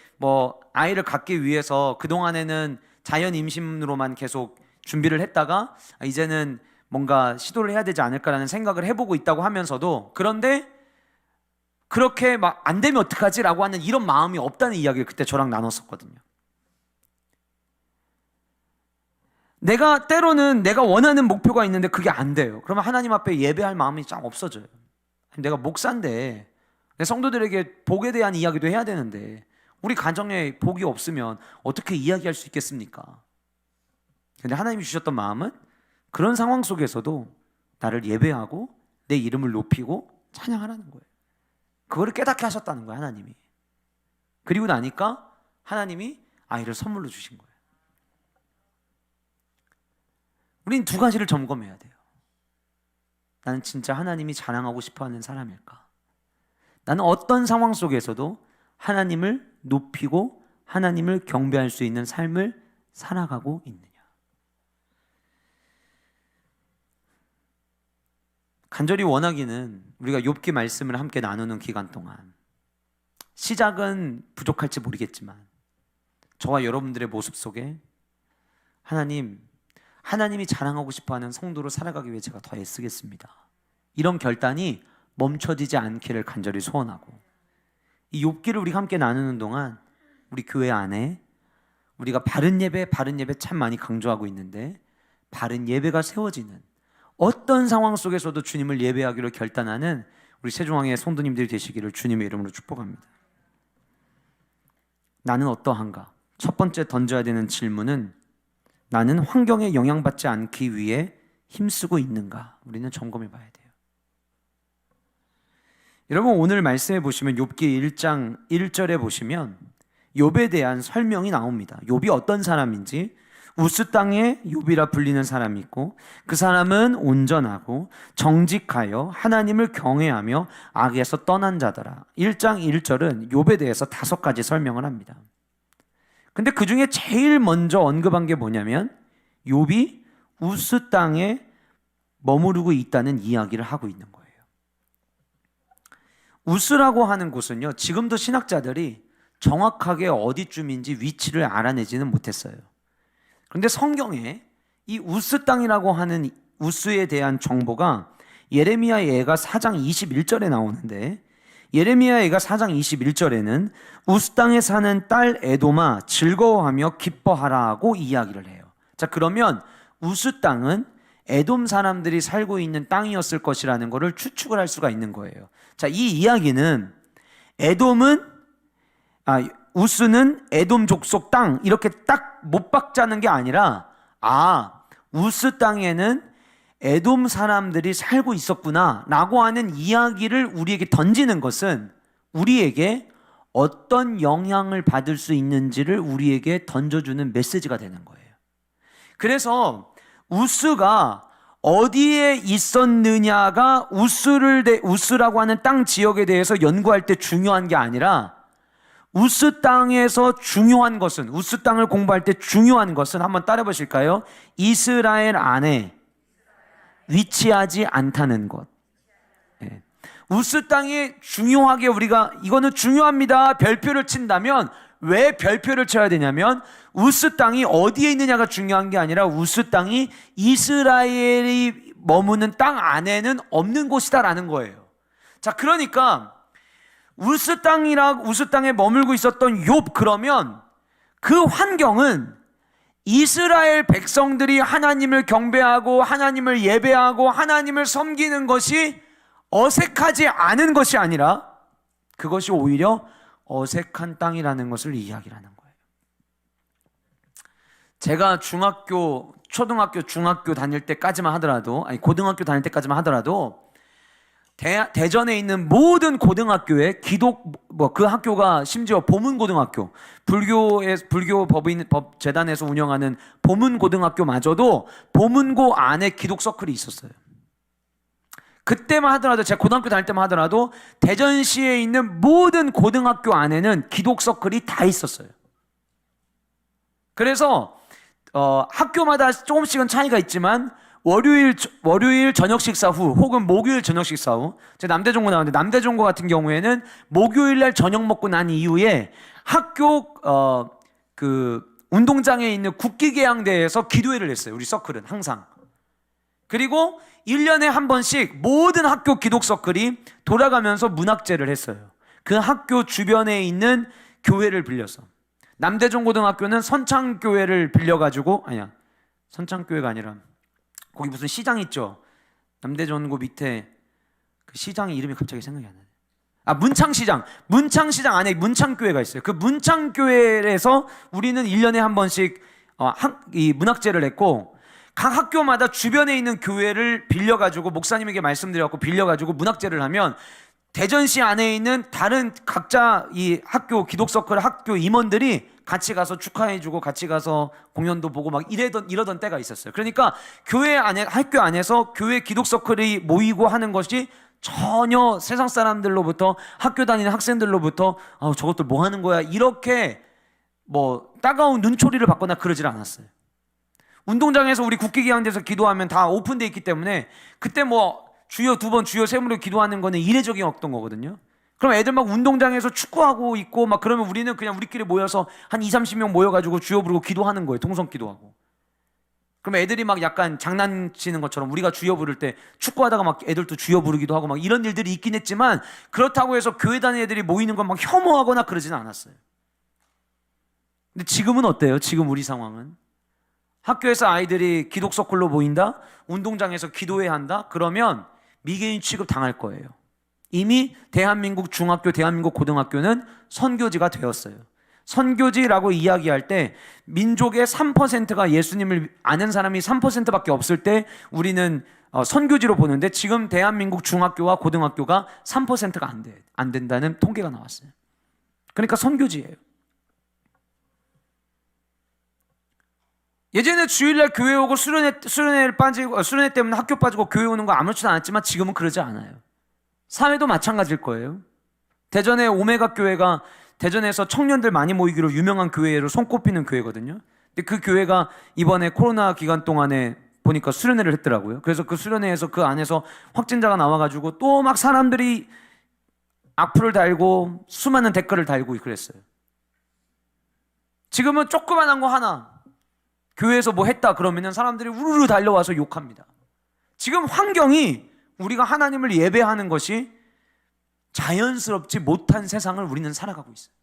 아이를 갖기 위해서 그동안에는 자연 임신으로만 계속 준비를 했다가 이제는 뭔가 시도를 해야 되지 않을까라는 생각을 해보고 있다고 하면서도, 그런데 그렇게 막 안 되면 어떡하지라고 하는 이런 마음이 없다는 이야기를 그때 저랑 나눴었거든요. 때로는 내가 원하는 목표가 있는데 그게 안 돼요. 그러면 하나님 앞에 예배할 마음이 짱 없어져요. 내가 목사인데 내 성도들에게 복에 대한 이야기도 해야 되는데 우리 가정에 복이 없으면 어떻게 이야기할 수 있겠습니까? 근데 하나님이 주셨던 마음은 그런 상황 속에서도 나를 예배하고 내 이름을 높이고 찬양하라는 거예요. 그거를 깨닫게 하셨다는 거예요, 하나님이. 그리고 나니까 하나님이 아이를 선물로 주신 거예요. 우린 두 가지를 점검해야 돼요. 나는 진짜 하나님이 자랑하고 싶어하는 사람일까? 나는 어떤 상황 속에서도 하나님을 높이고 하나님을 경배할 수 있는 삶을 살아가고 있느냐? 간절히 원하기는 우리가 욥기 말씀을 함께 나누는 기간 동안 시작은 부족할지 모르겠지만 저와 여러분들의 모습 속에 하나님이 자랑하고 싶어하는 성도로 살아가기 위해 제가 더 애쓰겠습니다, 이런 결단이 멈춰지지 않기를 간절히 소원하고, 이 욥기를 우리가 함께 나누는 동안 우리 교회 안에 우리가 바른 예배 참 많이 강조하고 있는데, 바른 예배가 세워지는 어떤 상황 속에서도 주님을 예배하기로 결단하는 우리 세종왕의 성도님들이 되시기를 주님의 이름으로 축복합니다. 나는 어떠한가? 첫 번째 던져야 되는 질문은, 나는 환경에 영향받지 않기 위해 힘쓰고 있는가? 우리는 점검해 봐야 돼요. 여러분, 오늘 말씀해 보시면 욥기 1장 1절에 보시면 욥에 대한 설명이 나옵니다. 욥이 어떤 사람인지, 우스 땅에 욥이라 불리는 사람이 있고 그 사람은 온전하고 정직하여 하나님을 경외하며 악에서 떠난 자더라. 1장 1절은 욥에 대해서 5가지 설명을 합니다. 근데 그 중에 제일 먼저 언급한 게 뭐냐면 욥이 우스 땅에 머무르고 있다는 이야기를 하고 있는 거예요. 우스라고 하는 곳은요, 지금도 신학자들이 정확하게 어디쯤인지 위치를 알아내지는 못했어요. 그런데 성경에 이 우스 땅이라고 하는 우스에 대한 정보가 예레미야 예가 4장 21절에 나오는데, 예레미야 예가 4장 21절에는 우스 땅에 사는 딸 에돔아 즐거워하며 기뻐하라고 이야기를 해요. 자, 그러면 우스 땅은 에돔 사람들이 살고 있는 땅이었을 것이라는 것을 추측을 할 수가 있는 거예요. 자, 이 이야기는 우스는 에돔 족속 땅 이렇게 딱 못 박자는 게 아니라, 우스 땅에는 에돔 사람들이 살고 있었구나 라고 하는 이야기를 우리에게 던지는 것은 우리에게 어떤 영향을 받을 수 있는지를 우리에게 던져주는 메시지가 되는 거예요. 그래서 우스가 어디에 있었느냐가 우스라고 하는 땅 지역에 대해서 연구할 때 중요한 게 아니라, 우스 땅에서 중요한 것은, 우스 땅을 공부할 때 중요한 것은, 한번 따라 보실까요? 이스라엘 안에 위치하지 않다는 것. 네. 우스 땅이 중요하게 우리가 이거는 중요합니다 별표를 친다면, 왜 별표를 쳐야 되냐면 우스 땅이 어디에 있느냐가 중요한 게 아니라 우스 땅이 이스라엘이 머무는 땅 안에는 없는 곳이다라는 거예요. 자, 그러니까 우스 땅에 머물고 있었던 욥, 그러면 그 환경은 이스라엘 백성들이 하나님을 경배하고 하나님을 예배하고 하나님을 섬기는 것이 어색하지 않은 것이 아니라 그것이 오히려 어색한 땅이라는 것을 이야기하는 거예요. 제가 초등학교, 중학교 다닐 때까지만 하더라도, 고등학교 다닐 때까지만 하더라도 대전에 있는 모든 고등학교에 그 학교가 심지어 보문고등학교, 불교 법재단에서 운영하는 보문고등학교마저도 보문고 안에 기독서클이 있었어요. 그때만 하더라도, 제가 고등학교 다닐 때만 하더라도 대전시에 있는 모든 고등학교 안에는 기독서클이 다 있었어요. 그래서 학교마다 조금씩은 차이가 있지만 월요일 저녁 식사 후 혹은 목요일 저녁 식사 후, 제가 남대종고 나왔는데 남대종고 같은 경우에는 목요일 날 저녁 먹고 난 이후에 학교 운동장에 있는 국기계양대에서 기도회를 했어요. 우리 서클은 항상. 그리고 1년에 한 번씩 모든 학교 기독서클이 돌아가면서 문학제를 했어요. 그 학교 주변에 있는 교회를 빌려서. 남대종고등학교는 선창교회를 빌려가지고, 선창교회가 아니라 거기 무슨 시장 있죠? 남대전고 밑에 그 시장 이름이 갑자기 생각이 안 나네. 문창시장 안에 문창교회가 있어요. 그 문창교회에서 우리는 1년에 한 번씩 이 문학제를 했고, 각 학교마다 주변에 있는 교회를 빌려가지고 목사님에게 말씀드려갖고 빌려가지고 문학제를 하면 대전시 안에 있는 다른 각자 이 학교 기독서클 학교 임원들이 같이 가서 축하해주고 같이 가서 공연도 보고 막 이러던 때가 있었어요. 그러니까 교회 안에 학교 안에서 교회 기독서클이 모이고 하는 것이 전혀 세상 사람들로부터 학교 다니는 학생들로부터 저것들 뭐 하는 거야 이렇게 뭐 따가운 눈초리를 받거나 그러질 않았어요. 운동장에서 우리 국기기양대에서 기도하면 다 오픈되어 있기 때문에 그때 뭐 주여 2번 주여 3번으로 기도하는 거는 이례적인 어떤 거거든요. 그럼 애들 막 운동장에서 축구하고 있고 막 그러면 우리는 그냥 우리끼리 모여서 한 20-30명 모여가지고 주여 부르고 기도하는 거예요. 통성 기도하고. 그럼 애들이 막 약간 장난치는 것처럼 우리가 주여 부를 때 축구하다가 막 애들도 주여 부르기도 하고 막 이런 일들이 있긴 했지만 그렇다고 해서 교회 다니는 애들이 모이는 건 막 혐오하거나 그러지는 않았어요. 근데 지금은 어때요? 지금 우리 상황은 학교에서 아이들이 기독서클로 모인다? 운동장에서 기도해야 한다? 그러면 미개인 취급 당할 거예요. 이미 대한민국 중학교, 대한민국 고등학교는 선교지가 되었어요. 선교지라고 이야기할 때 민족의 3%가 예수님을 아는 사람이 3%밖에 없을 때 우리는 선교지로 보는데 지금 대한민국 중학교와 고등학교가 3%가 안 된다는 통계가 나왔어요. 그러니까 선교지예요. 예전에 주일날 교회 오고 수련회 때문에 학교 빠지고 교회 오는 거 아무렇지도 않았지만 지금은 그러지 않아요. 사회도 마찬가지일 거예요. 대전의 오메가 교회가 대전에서 청년들 많이 모이기로 유명한 교회로 손꼽히는 교회거든요. 근데 그 교회가 이번에 코로나 기간 동안에 보니까 수련회를 했더라고요. 그래서 그 수련회에서 그 안에서 확진자가 나와가지고 또 막 사람들이 악플을 달고 수많은 댓글을 달고 그랬어요. 지금은 조그만한 거 하나 교회에서 뭐 했다 그러면은 사람들이 우르르 달려와서 욕합니다. 지금 환경이 우리가 하나님을 예배하는 것이 자연스럽지 못한 세상을 우리는 살아가고 있어요.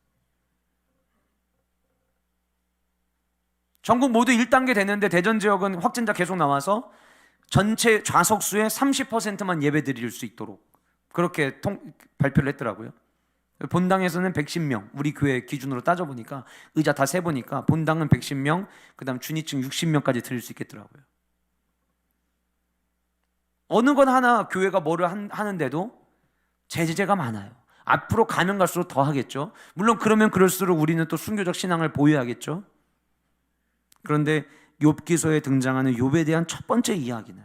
전국 모두 1단계 됐는데 대전 지역은 확진자 계속 나와서 전체 좌석수의 30%만 예배 드릴 수 있도록 그렇게 발표를 했더라고요. 본당에서는 110명, 우리 교회 기준으로 따져보니까 의자 다 세보니까 본당은 110명, 그 다음 준위층 60명까지 드릴 수 있겠더라고요. 어느 건 하나 교회가 뭐를 하는데도 제재가 많아요. 앞으로 가면 갈수록 더 하겠죠. 물론 그러면 그럴수록 우리는 또 순교적 신앙을 보여야겠죠. 그런데 욥기서에 등장하는 욥에 대한 첫 번째 이야기는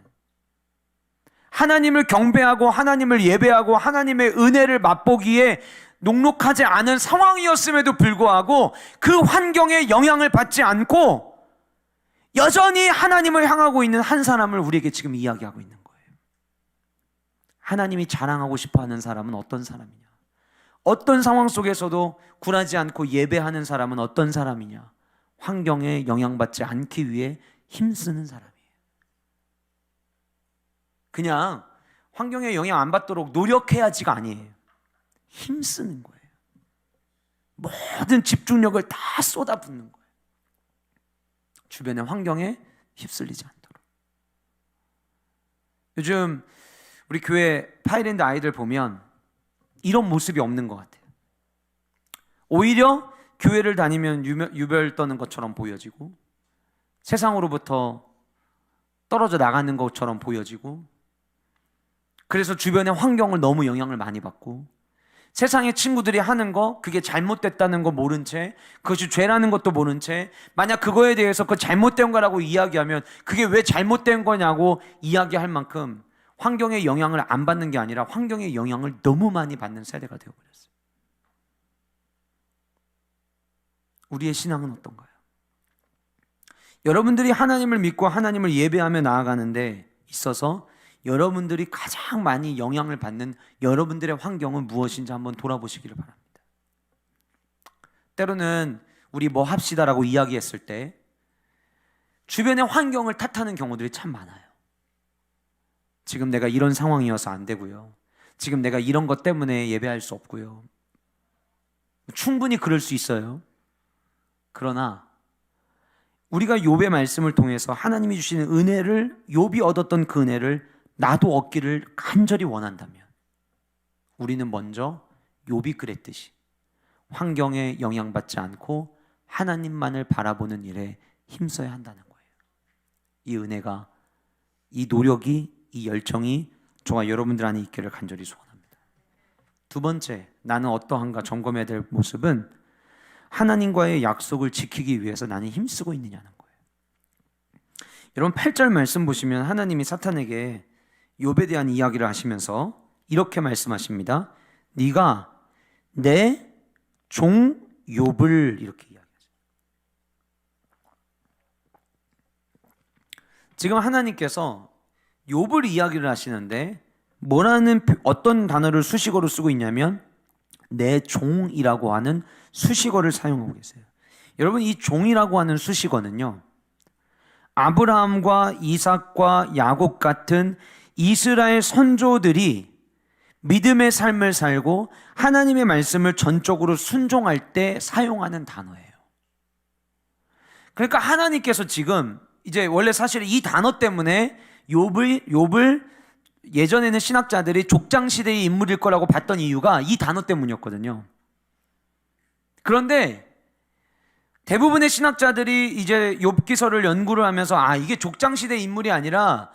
하나님을 경배하고 하나님을 예배하고 하나님의 은혜를 맛보기에 녹록하지 않은 상황이었음에도 불구하고 그 환경에 영향을 받지 않고 여전히 하나님을 향하고 있는 한 사람을 우리에게 지금 이야기하고 있는 거예요. 하나님이 자랑하고 싶어하는 사람은 어떤 사람이냐? 어떤 상황 속에서도 굴하지 않고 예배하는 사람은 어떤 사람이냐? 환경에 영향받지 않기 위해 힘쓰는 사람이에요. 그냥 환경에 영향 안 받도록 노력해야지가 아니에요. 힘쓰는 거예요. 모든 집중력을 다 쏟아붓는 거예요. 주변의 환경에 휩쓸리지 않도록. 요즘 우리 교회 파이랜드 아이들 보면 이런 모습이 없는 것 같아요. 오히려 교회를 다니면 유별 떠는 것처럼 보여지고 세상으로부터 떨어져 나가는 것처럼 보여지고 그래서 주변의 환경을 너무 영향을 많이 받고 세상의 친구들이 하는 거 그게 잘못됐다는 거 모른 채 그것이 죄라는 것도 모른 채 만약 그거에 대해서 그 잘못된 거라고 이야기하면 그게 왜 잘못된 거냐고 이야기할 만큼 환경의 영향을 안 받는 게 아니라 환경의 영향을 너무 많이 받는 세대가 되어버렸어요. 우리의 신앙은 어떤가요? 여러분들이 하나님을 믿고 하나님을 예배하며 나아가는데 있어서 여러분들이 가장 많이 영향을 받는 여러분들의 환경은 무엇인지 한번 돌아보시기를 바랍니다. 때로는 우리 뭐 합시다라고 이야기했을 때 주변의 환경을 탓하는 경우들이 참 많아요. 지금 내가 이런 상황이어서 안 되고요. 지금 내가 이런 것 때문에 예배할 수 없고요. 충분히 그럴 수 있어요. 그러나 우리가 욥의 말씀을 통해서 하나님이 주시는 은혜를 욥이 얻었던 그 은혜를 나도 얻기를 간절히 원한다면 우리는 먼저 욥이 그랬듯이 환경에 영향받지 않고 하나님만을 바라보는 일에 힘써야 한다는 거예요. 이 은혜가, 이 노력이, 이 열정이 저와 여러분들 안에 있기를 간절히 소원합니다. 두 번째, 나는 어떠한가 점검해야 될 모습은 하나님과의 약속을 지키기 위해서 나는 힘쓰고 있느냐는 거예요. 여러분 8절 말씀 보시면 하나님이 사탄에게 욥에 대한 이야기를 하시면서 이렇게 말씀하십니다. 네가 내 종 욥을, 이렇게 이야기하죠. 지금 하나님께서 욥을 이야기를 하시는데 어떤 단어를 수식어로 쓰고 있냐면 내 종이라고 하는 수식어를 사용하고 계세요. 여러분 이 종이라고 하는 수식어는요, 아브라함과 이삭과 야곱 같은 이스라엘 선조들이 믿음의 삶을 살고 하나님의 말씀을 전적으로 순종할 때 사용하는 단어예요. 그러니까 하나님께서 지금 이제 원래 사실 이 단어 때문에 욥을 예전에는 신학자들이 족장시대의 인물일 거라고 봤던 이유가 이 단어 때문이었거든요. 그런데 대부분의 신학자들이 이제 욥기서를 연구를 하면서 이게 족장시대 인물이 아니라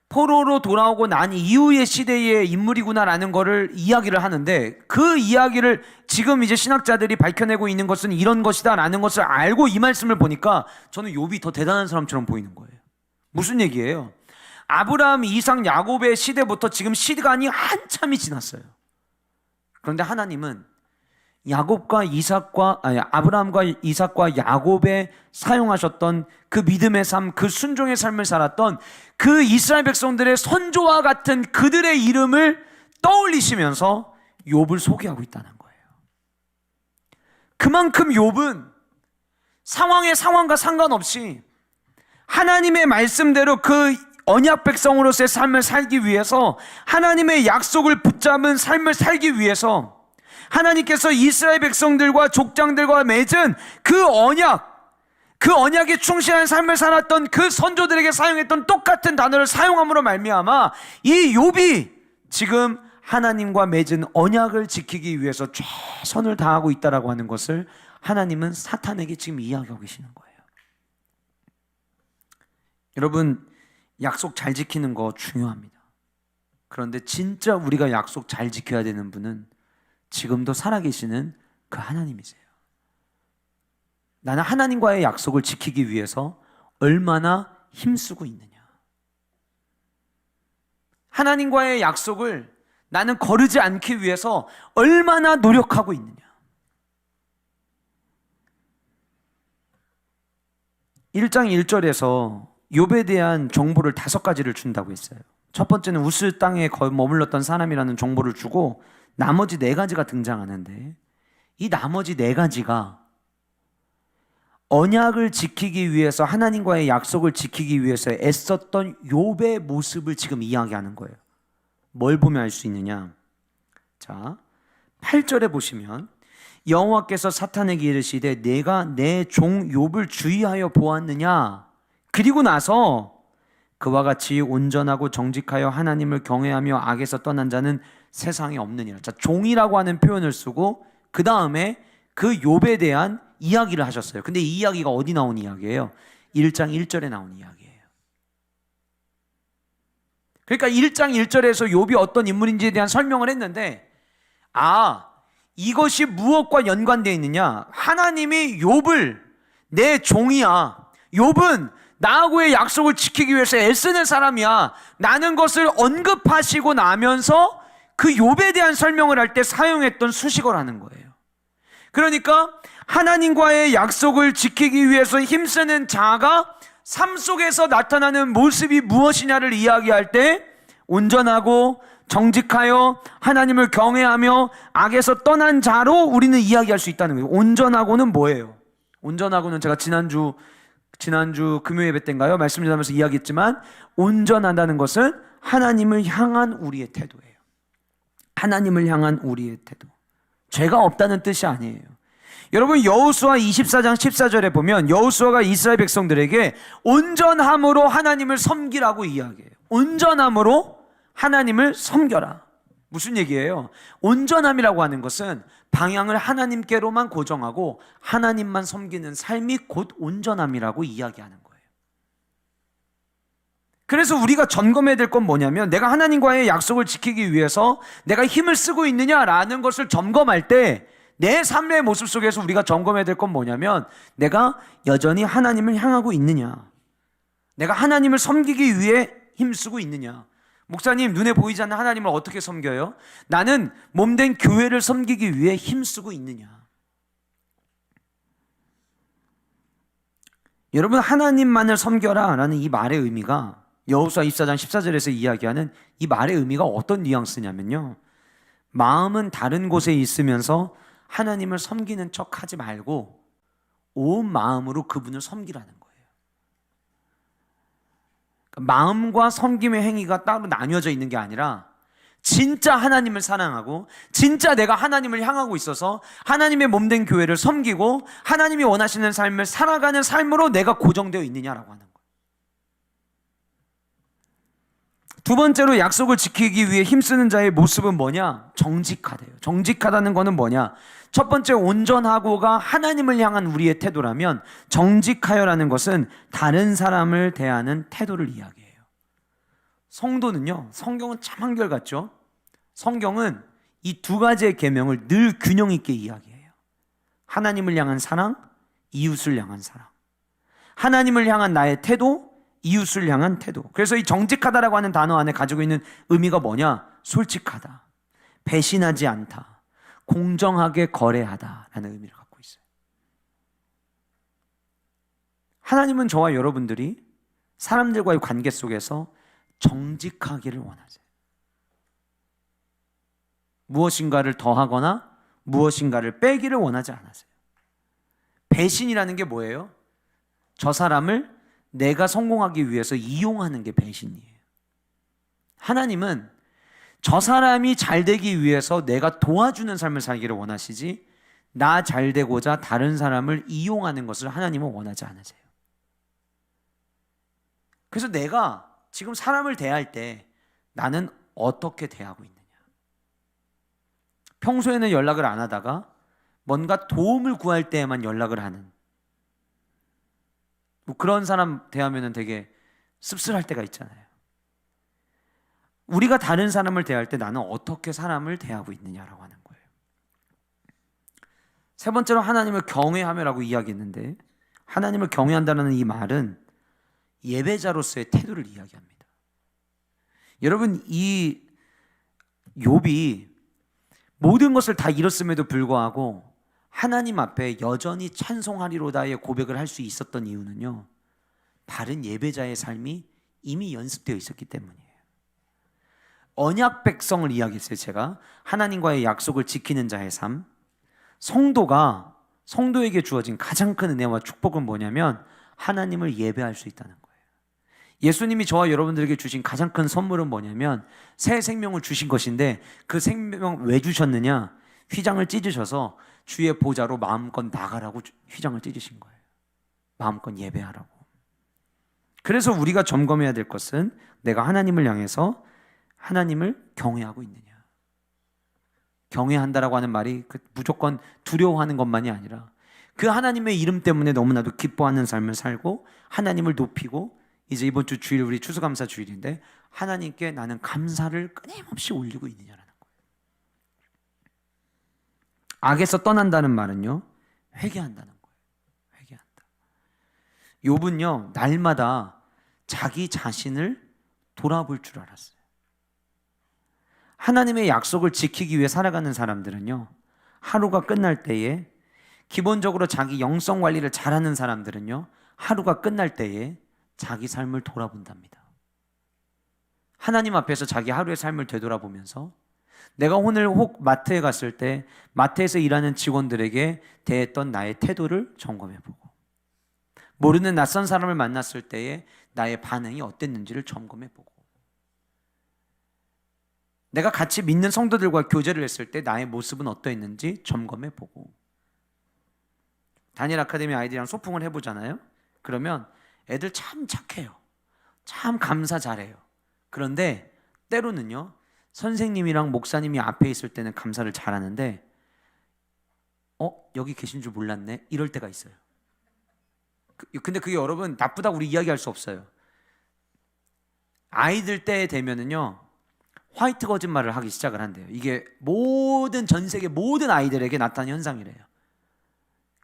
포로로 돌아오고 난 이후의 시대의 인물이구나라는 거를 이야기를 하는데, 그 이야기를 지금 이제 신학자들이 밝혀내고 있는 것은 이런 것이다라는 것을 알고 이 말씀을 보니까 저는 욥이 더 대단한 사람처럼 보이는 거예요. 무슨 얘기예요? 아브라함, 이삭, 야곱의 시대부터 지금 시간이 한참이 지났어요. 그런데 하나님은 아브라함과 이삭과 야곱에 사용하셨던 그 믿음의 삶, 그 순종의 삶을 살았던 그 이스라엘 백성들의 선조와 같은 그들의 이름을 떠올리시면서 욥을 소개하고 있다는 거예요. 그만큼 욥은 상황과 상관없이 하나님의 말씀대로 그 언약 백성으로서의 삶을 살기 위해서, 하나님의 약속을 붙잡은 삶을 살기 위해서 하나님께서 이스라엘 백성들과 족장들과 맺은 그 언약에 충실한 삶을 살았던 그 선조들에게 사용했던 똑같은 단어를 사용함으로 말미암아 이 욥이 지금 하나님과 맺은 언약을 지키기 위해서 최선을 다하고 있다라고 하는 것을 하나님은 사탄에게 지금 이야기하고 계시는 거예요. 여러분, 약속 잘 지키는 거 중요합니다. 그런데 진짜 우리가 약속 잘 지켜야 되는 분은 지금도 살아계시는 그 하나님이세요. 나는 하나님과의 약속을 지키기 위해서 얼마나 힘쓰고 있느냐, 하나님과의 약속을 나는 거르지 않기 위해서 얼마나 노력하고 있느냐. 1장 1절에서 욥에 대한 정보를 5가지를 준다고 했어요. 첫 번째는 우스 땅에 머물렀던 사람이라는 정보를 주고 나머지 4가지가 등장하는데, 이 나머지 4가지가 언약을 지키기 위해서, 하나님과의 약속을 지키기 위해서 애썼던 욥의 모습을 지금 이야기하는 거예요. 뭘 보면 알 수 있느냐? 자, 8절에 보시면 여호와께서 사탄에게 이르시되 내가 내 종 욥을 주의하여 보았느냐? 그리고 나서 그와 같이 온전하고 정직하여 하나님을 경외하며 악에서 떠난 자는 세상에 없느니라. 자, 종이라고 하는 표현을 쓰고 그 다음에 그 욥에 대한 이야기를 하셨어요. 근데 이 이야기가 어디 나온 이야기예요? 1장 1절에 나온 이야기예요. 그러니까 1장 1절에서 욥이 어떤 인물인지에 대한 설명을 했는데, 이것이 무엇과 연관되어 있느냐? 하나님이 욥을 내 종이야, 욥은 나하고의 약속을 지키기 위해서 애쓰는 사람이야, 라는 것을 언급하시고 나면서 그 욥에 대한 설명을 할 때 사용했던 수식어라는 거예요. 그러니까 하나님과의 약속을 지키기 위해서 힘쓰는 자가 삶 속에서 나타나는 모습이 무엇이냐를 이야기할 때 온전하고 정직하여 하나님을 경외하며 악에서 떠난 자로 우리는 이야기할 수 있다는 거예요. 온전하고는 뭐예요? 온전하고는 제가 지난주 금요 예배 때인가요? 말씀 전하면서 이야기했지만, 온전하다는 것은 하나님을 향한 우리의 태도예요. 하나님을 향한 우리의 태도. 죄가 없다는 뜻이 아니에요. 여러분, 여호수아 24장 14절에 보면 여호수아가 이스라엘 백성들에게 온전함으로 하나님을 섬기라고 이야기해요. 온전함으로 하나님을 섬겨라. 무슨 얘기예요? 온전함이라고 하는 것은 방향을 하나님께로만 고정하고 하나님만 섬기는 삶이 곧 온전함이라고 이야기하는 거예요. 그래서 우리가 점검해야 될 건 뭐냐면 내가 하나님과의 약속을 지키기 위해서 내가 힘을 쓰고 있느냐라는 것을 점검할 때 내 삶의 모습 속에서 우리가 점검해야 될 건 뭐냐면 내가 여전히 하나님을 향하고 있느냐, 내가 하나님을 섬기기 위해 힘쓰고 있느냐. 목사님, 눈에 보이지 않는 하나님을 어떻게 섬겨요? 나는 몸된 교회를 섬기기 위해 힘쓰고 있느냐. 여러분, 하나님만을 섬겨라 라는 이 말의 의미가 여호수아 24장 14절에서 이야기하는 이 말의 의미가 어떤 뉘앙스냐면요, 마음은 다른 곳에 있으면서 하나님을 섬기는 척 하지 말고 온 마음으로 그분을 섬기라는 거예요. 마음과 섬김의 행위가 따로 나뉘어져 있는 게 아니라 진짜 하나님을 사랑하고 진짜 내가 하나님을 향하고 있어서 하나님의 몸된 교회를 섬기고 하나님이 원하시는 삶을 살아가는 삶으로 내가 고정되어 있느냐라고 하는 거예요. 두 번째로 약속을 지키기 위해 힘쓰는 자의 모습은 뭐냐? 정직하대요. 정직하다는 거는 뭐냐? 첫 번째, 온전하고가 하나님을 향한 우리의 태도라면 정직하여라는 것은 다른 사람을 대하는 태도를 이야기해요. 성도는요, 성경은 참 한결같죠? 성경은 이 두 가지의 계명을 늘 균형 있게 이야기해요. 하나님을 향한 사랑, 이웃을 향한 사랑. 하나님을 향한 나의 태도, 이웃을 향한 태도. 그래서 이 정직하다라고 하는 단어 안에 가지고 있는 의미가 뭐냐? 솔직하다, 배신하지 않다, 공정하게 거래하다라는 의미를 갖고 있어요. 하나님은 저와 여러분들이 사람들과의 관계 속에서 정직하기를 원하세요. 무엇인가를 더하거나 무엇인가를 빼기를 원하지 않으세요. 배신이라는 게 뭐예요? 저 사람을 내가 성공하기 위해서 이용하는 게 배신이에요. 하나님은 저 사람이 잘 되기 위해서 내가 도와주는 삶을 살기를 원하시지, 나 잘 되고자 다른 사람을 이용하는 것을 하나님은 원하지 않으세요. 그래서 내가 지금 사람을 대할 때 나는 어떻게 대하고 있느냐. 평소에는 연락을 안 하다가 뭔가 도움을 구할 때에만 연락을 하는, 뭐 그런 사람 대하면 되게 씁쓸할 때가 있잖아요. 우리가 다른 사람을 대할 때 나는 어떻게 사람을 대하고 있느냐라고 하는 거예요. 세 번째로 하나님을 경외하며라고 이야기했는데, 하나님을 경외한다는 이 말은 예배자로서의 태도를 이야기합니다. 여러분, 이 욥이 모든 것을 다 잃었음에도 불구하고 하나님 앞에 여전히 찬송하리로다의 고백을 할 수 있었던 이유는요, 바른 예배자의 삶이 이미 연습되어 있었기 때문이에요. 언약 백성을 이야기했어요. 제가 하나님과의 약속을 지키는 자의 삶, 성도에게 주어진 가장 큰 은혜와 축복은 뭐냐면 하나님을 예배할 수 있다는 거예요. 예수님이 저와 여러분들에게 주신 가장 큰 선물은 뭐냐면 새 생명을 주신 것인데, 그 생명 왜 주셨느냐? 휘장을 찢으셔서 주의 보좌로 마음껏 나가라고 휘장을 찢으신 거예요. 마음껏 예배하라고. 그래서 우리가 점검해야 될 것은 내가 하나님을 향해서 하나님을 경외하고 있느냐. 경외한다라고 하는 말이 무조건 두려워하는 것만이 아니라 그 하나님의 이름 때문에 너무나도 기뻐하는 삶을 살고 하나님을 높이고, 이제 이번 주 주일 우리 추수감사 주일인데 하나님께 나는 감사를 끊임없이 올리고 있느냐라는 거예요. 악에서 떠난다는 말은요, 회개한다는 거예요. 회개한다. 욥은요, 날마다 자기 자신을 돌아볼 줄 알았어요. 하나님의 약속을 지키기 위해 살아가는 사람들은요, 하루가 끝날 때에, 기본적으로 자기 영성 관리를 잘하는 사람들은요, 하루가 끝날 때에 자기 삶을 돌아본답니다. 하나님 앞에서 자기 하루의 삶을 되돌아보면서 내가 오늘 혹 마트에 갔을 때 마트에서 일하는 직원들에게 대했던 나의 태도를 점검해보고, 모르는 낯선 사람을 만났을 때에 나의 반응이 어땠는지를 점검해보고, 내가 같이 믿는 성도들과 교제를 했을 때 나의 모습은 어떠했는지 점검해보고, 다니엘 아카데미 아이들이랑 소풍을 해보잖아요. 그러면 애들 참 착해요. 참 감사 잘해요. 그런데 때로는요, 선생님이랑 목사님이 앞에 있을 때는 감사를 잘하는데 여기 계신 줄 몰랐네 이럴 때가 있어요. 근데 그게 여러분 나쁘다고 우리 이야기할 수 없어요. 아이들 때 되면은요 화이트 거짓말을 하기 시작을 한대요. 이게 전 세계 모든 아이들에게 나타나는 현상이래요.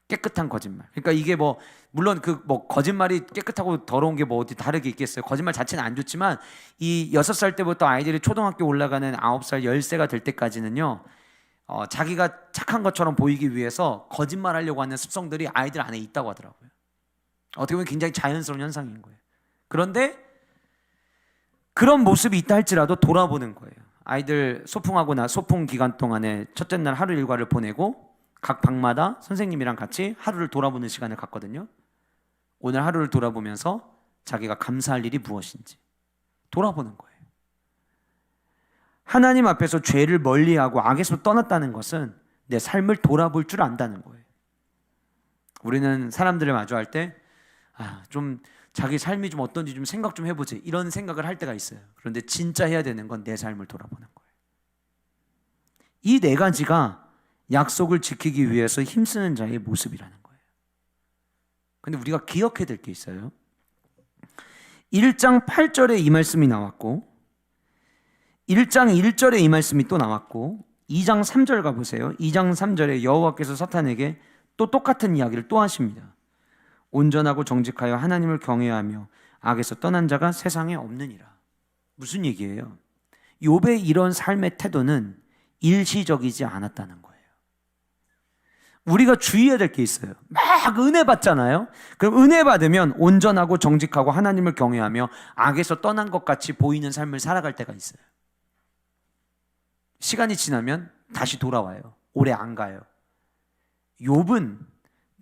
깨끗한 거짓말. 그러니까 이게 물론 거짓말이 깨끗하고 더러운 게 어디 다르게 있겠어요. 거짓말 자체는 안 좋지만 이 6살 때부터 아이들이 초등학교 올라가는 9살, 10세가 될 때까지는요 자기가 착한 것처럼 보이기 위해서 거짓말 하려고 하는 습성들이 아이들 안에 있다고 하더라고요. 어떻게 보면 굉장히 자연스러운 현상인 거예요. 그런데 그런 모습이 있다 할지라도 돌아보는 거예요. 아이들 소풍 기간 동안에 첫째 날 하루 일과를 보내고 각 방마다 선생님이랑 같이 하루를 돌아보는 시간을 갖거든요. 오늘 하루를 돌아보면서 자기가 감사할 일이 무엇인지 돌아보는 거예요. 하나님 앞에서 죄를 멀리하고 악에서 떠났다는 것은 내 삶을 돌아볼 줄 안다는 거예요. 우리는 사람들을 마주할 때 좀 자기 삶이 좀 어떤지 좀 생각 좀 해보지 이런 생각을 할 때가 있어요. 그런데 진짜 해야 되는 건 내 삶을 돌아보는 거예요. 이 4가지가 약속을 지키기 위해서 힘쓰는 자의 모습이라는 거예요. 근데 우리가 기억해야 될 게 있어요. 1장 8절에 이 말씀이 나왔고 1장 1절에 이 말씀이 또 나왔고 2장 3절 가보세요. 2장 3절에 여호와께서 사탄에게 또 똑같은 이야기를 또 하십니다. 온전하고 정직하여 하나님을 경외하며 악에서 떠난 자가 세상에 없느니라. 무슨 얘기예요? 욥의 이런 삶의 태도는 일시적이지 않았다는 거예요. 우리가 주의해야 될 게 있어요. 막 은혜 받잖아요. 그럼 은혜 받으면 온전하고 정직하고 하나님을 경외하며 악에서 떠난 것 같이 보이는 삶을 살아갈 때가 있어요. 시간이 지나면 다시 돌아와요. 오래 안 가요. 욥은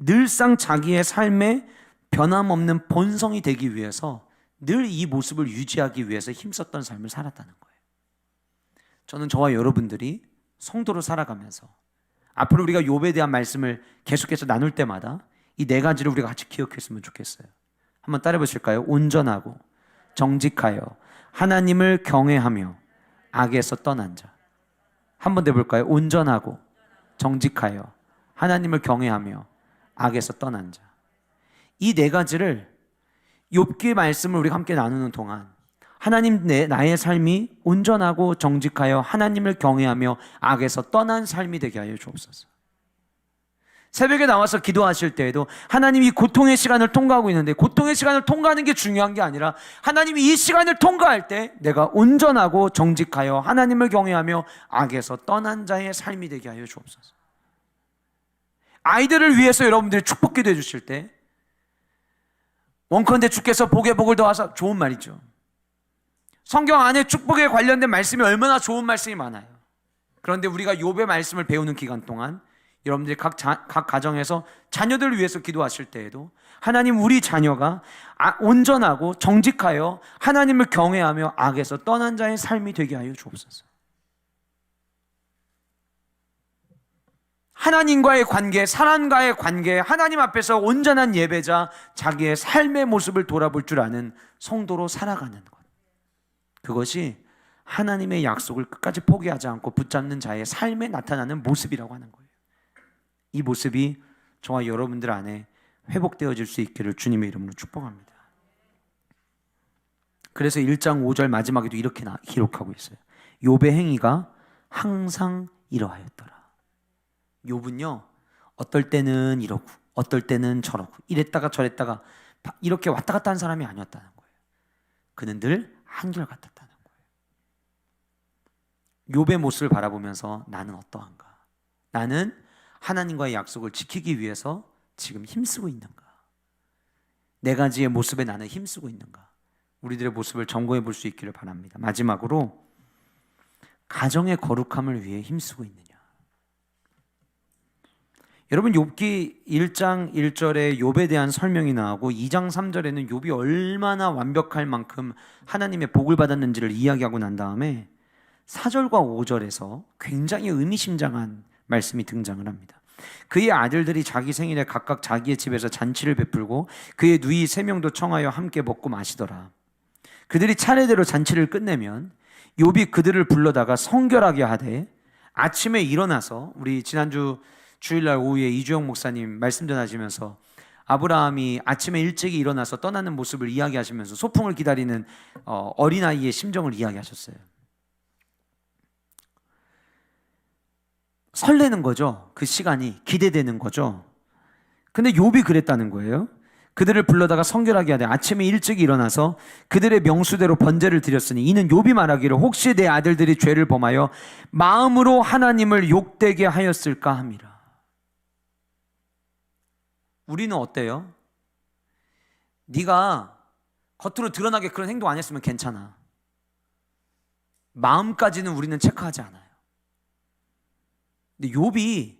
늘상 자기의 삶에 변함없는 본성이 되기 위해서 늘 이 모습을 유지하기 위해서 힘썼던 삶을 살았다는 거예요. 저는 저와 여러분들이 성도로 살아가면서 앞으로 우리가 욥에 대한 말씀을 계속해서 나눌 때마다 이 4가지를 우리가 같이 기억했으면 좋겠어요. 한번 따라해 보실까요? 온전하고 정직하여 하나님을 경외하며 악에서 떠난 자. 한번 더 해볼까요? 온전하고 정직하여 하나님을 경외하며 악에서 떠난 자. 이 4가지를 욥기의 말씀을 우리가 함께 나누는 동안 하나님 나의 삶이 온전하고 정직하여 하나님을 경외하며 악에서 떠난 삶이 되게 하여 주옵소서. 새벽에 나와서 기도하실 때에도 하나님이 고통의 시간을 통과하고 있는데 고통의 시간을 통과하는 게 중요한 게 아니라 하나님이 이 시간을 통과할 때 내가 온전하고 정직하여 하나님을 경외하며 악에서 떠난 자의 삶이 되게 하여 주옵소서. 아이들을 위해서 여러분들이 축복 기도해 주실 때 원컨대 주께서 복에 복을 더하사, 좋은 말이죠. 성경 안에 축복에 관련된 말씀이 얼마나 좋은 말씀이 많아요. 그런데 우리가 욥의 말씀을 배우는 기간 동안 여러분들이 각 가정에서 자녀들을 위해서 기도하실 때에도 하나님 우리 자녀가 온전하고 정직하여 하나님을 경외하며 악에서 떠난 자의 삶이 되게 하여 주옵소서. 하나님과의 관계, 사람과의 관계, 하나님 앞에서 온전한 예배자, 자기의 삶의 모습을 돌아볼 줄 아는 성도로 살아가는 것. 그것이 하나님의 약속을 끝까지 포기하지 않고 붙잡는 자의 삶에 나타나는 모습이라고 하는 거예요. 이 모습이 저와 여러분들 안에 회복되어질 수 있기를 주님의 이름으로 축복합니다. 그래서 1장 5절 마지막에도 이렇게 기록하고 있어요. 욥의 행위가 항상 이러하였더라. 욥은요 어떨 때는 이러고 어떨 때는 저러고 이랬다가 저랬다가 이렇게 왔다 갔다 한 사람이 아니었다는 거예요. 그는 늘 한결같았다는 거예요. 욥의 모습을 바라보면서 나는 어떠한가? 나는 하나님과의 약속을 지키기 위해서 지금 힘쓰고 있는가? 4가지의 모습에 나는 힘쓰고 있는가? 우리들의 모습을 점검해 볼 수 있기를 바랍니다. 마지막으로 가정의 거룩함을 위해 힘쓰고 있느냐? 여러분 욥기 1장 1절에 욥에 대한 설명이 나오고 2장 3절에는 욥이 얼마나 완벽할 만큼 하나님의 복을 받았는지를 이야기하고 난 다음에 4절과 5절에서 굉장히 의미심장한 말씀이 등장을 합니다. 그의 아들들이 자기 생일에 각각 자기의 집에서 잔치를 베풀고 그의 누이 3명도 청하여 함께 먹고 마시더라. 그들이 차례대로 잔치를 끝내면 욥이 그들을 불러다가 성결하게 하되 아침에 일어나서 우리 지난주 주일날 오후에 이주영 목사님 말씀 전하시면서 아브라함이 아침에 일찍이 일어나서 떠나는 모습을 이야기하시면서 소풍을 기다리는 어린아이의 심정을 이야기하셨어요. 설레는 거죠. 그 시간이 기대되는 거죠. 근데 욥이 그랬다는 거예요. 그들을 불러다가 성결하게 하되 아침에 일찍 일어나서 그들의 명수대로 번제를 드렸으니 이는 욥이 말하기를 혹시 내 아들들이 죄를 범하여 마음으로 하나님을 욕되게 하였을까 함이라. 우리는 어때요? 네가 겉으로 드러나게 그런 행동 안 했으면 괜찮아. 마음까지는 우리는 체크하지 않아요. 근데 욥이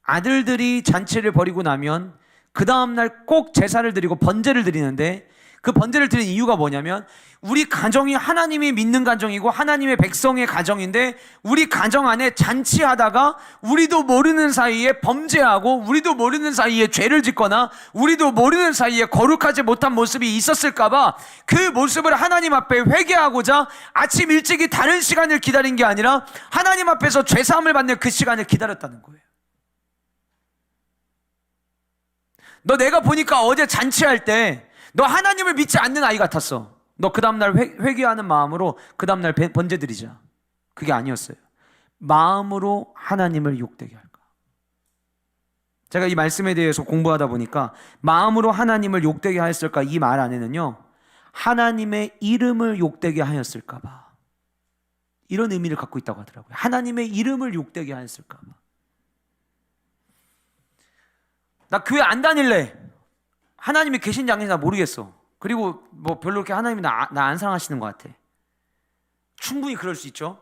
아들들이 잔치를 벌이고 나면 그 다음날 꼭 제사를 드리고 번제를 드리는데, 그 번제를 드리는 이유가 뭐냐면 우리 가정이 하나님이 믿는 가정이고 하나님의 백성의 가정인데, 우리 가정 안에 잔치하다가 우리도 모르는 사이에 범죄하고 우리도 모르는 사이에 죄를 짓거나 우리도 모르는 사이에 거룩하지 못한 모습이 있었을까봐 그 모습을 하나님 앞에 회개하고자 아침 일찍이 다른 시간을 기다린 게 아니라 하나님 앞에서 죄사함을 받는 그 시간을 기다렸다는 거예요. 너 내가 보니까 어제 잔치할 때 너 하나님을 믿지 않는 아이 같았어. 너 그 다음날 회개하는 마음으로 그 다음날 번제 드리자. 그게 아니었어요. 마음으로 하나님을 욕되게 할까. 제가 이 말씀에 대해서 공부하다 보니까 마음으로 하나님을 욕되게 하였을까, 이 말 안에는요, 하나님의 이름을 욕되게 하였을까 봐, 이런 의미를 갖고 있다고 하더라고요. 하나님의 이름을 욕되게 하였을까 봐. 나 교회 안 다닐래. 하나님이 계신지 안 계신지 나 모르겠어. 그리고 뭐 별로 그렇게 하나님이 나 안 사랑하시는 것 같아. 충분히 그럴 수 있죠.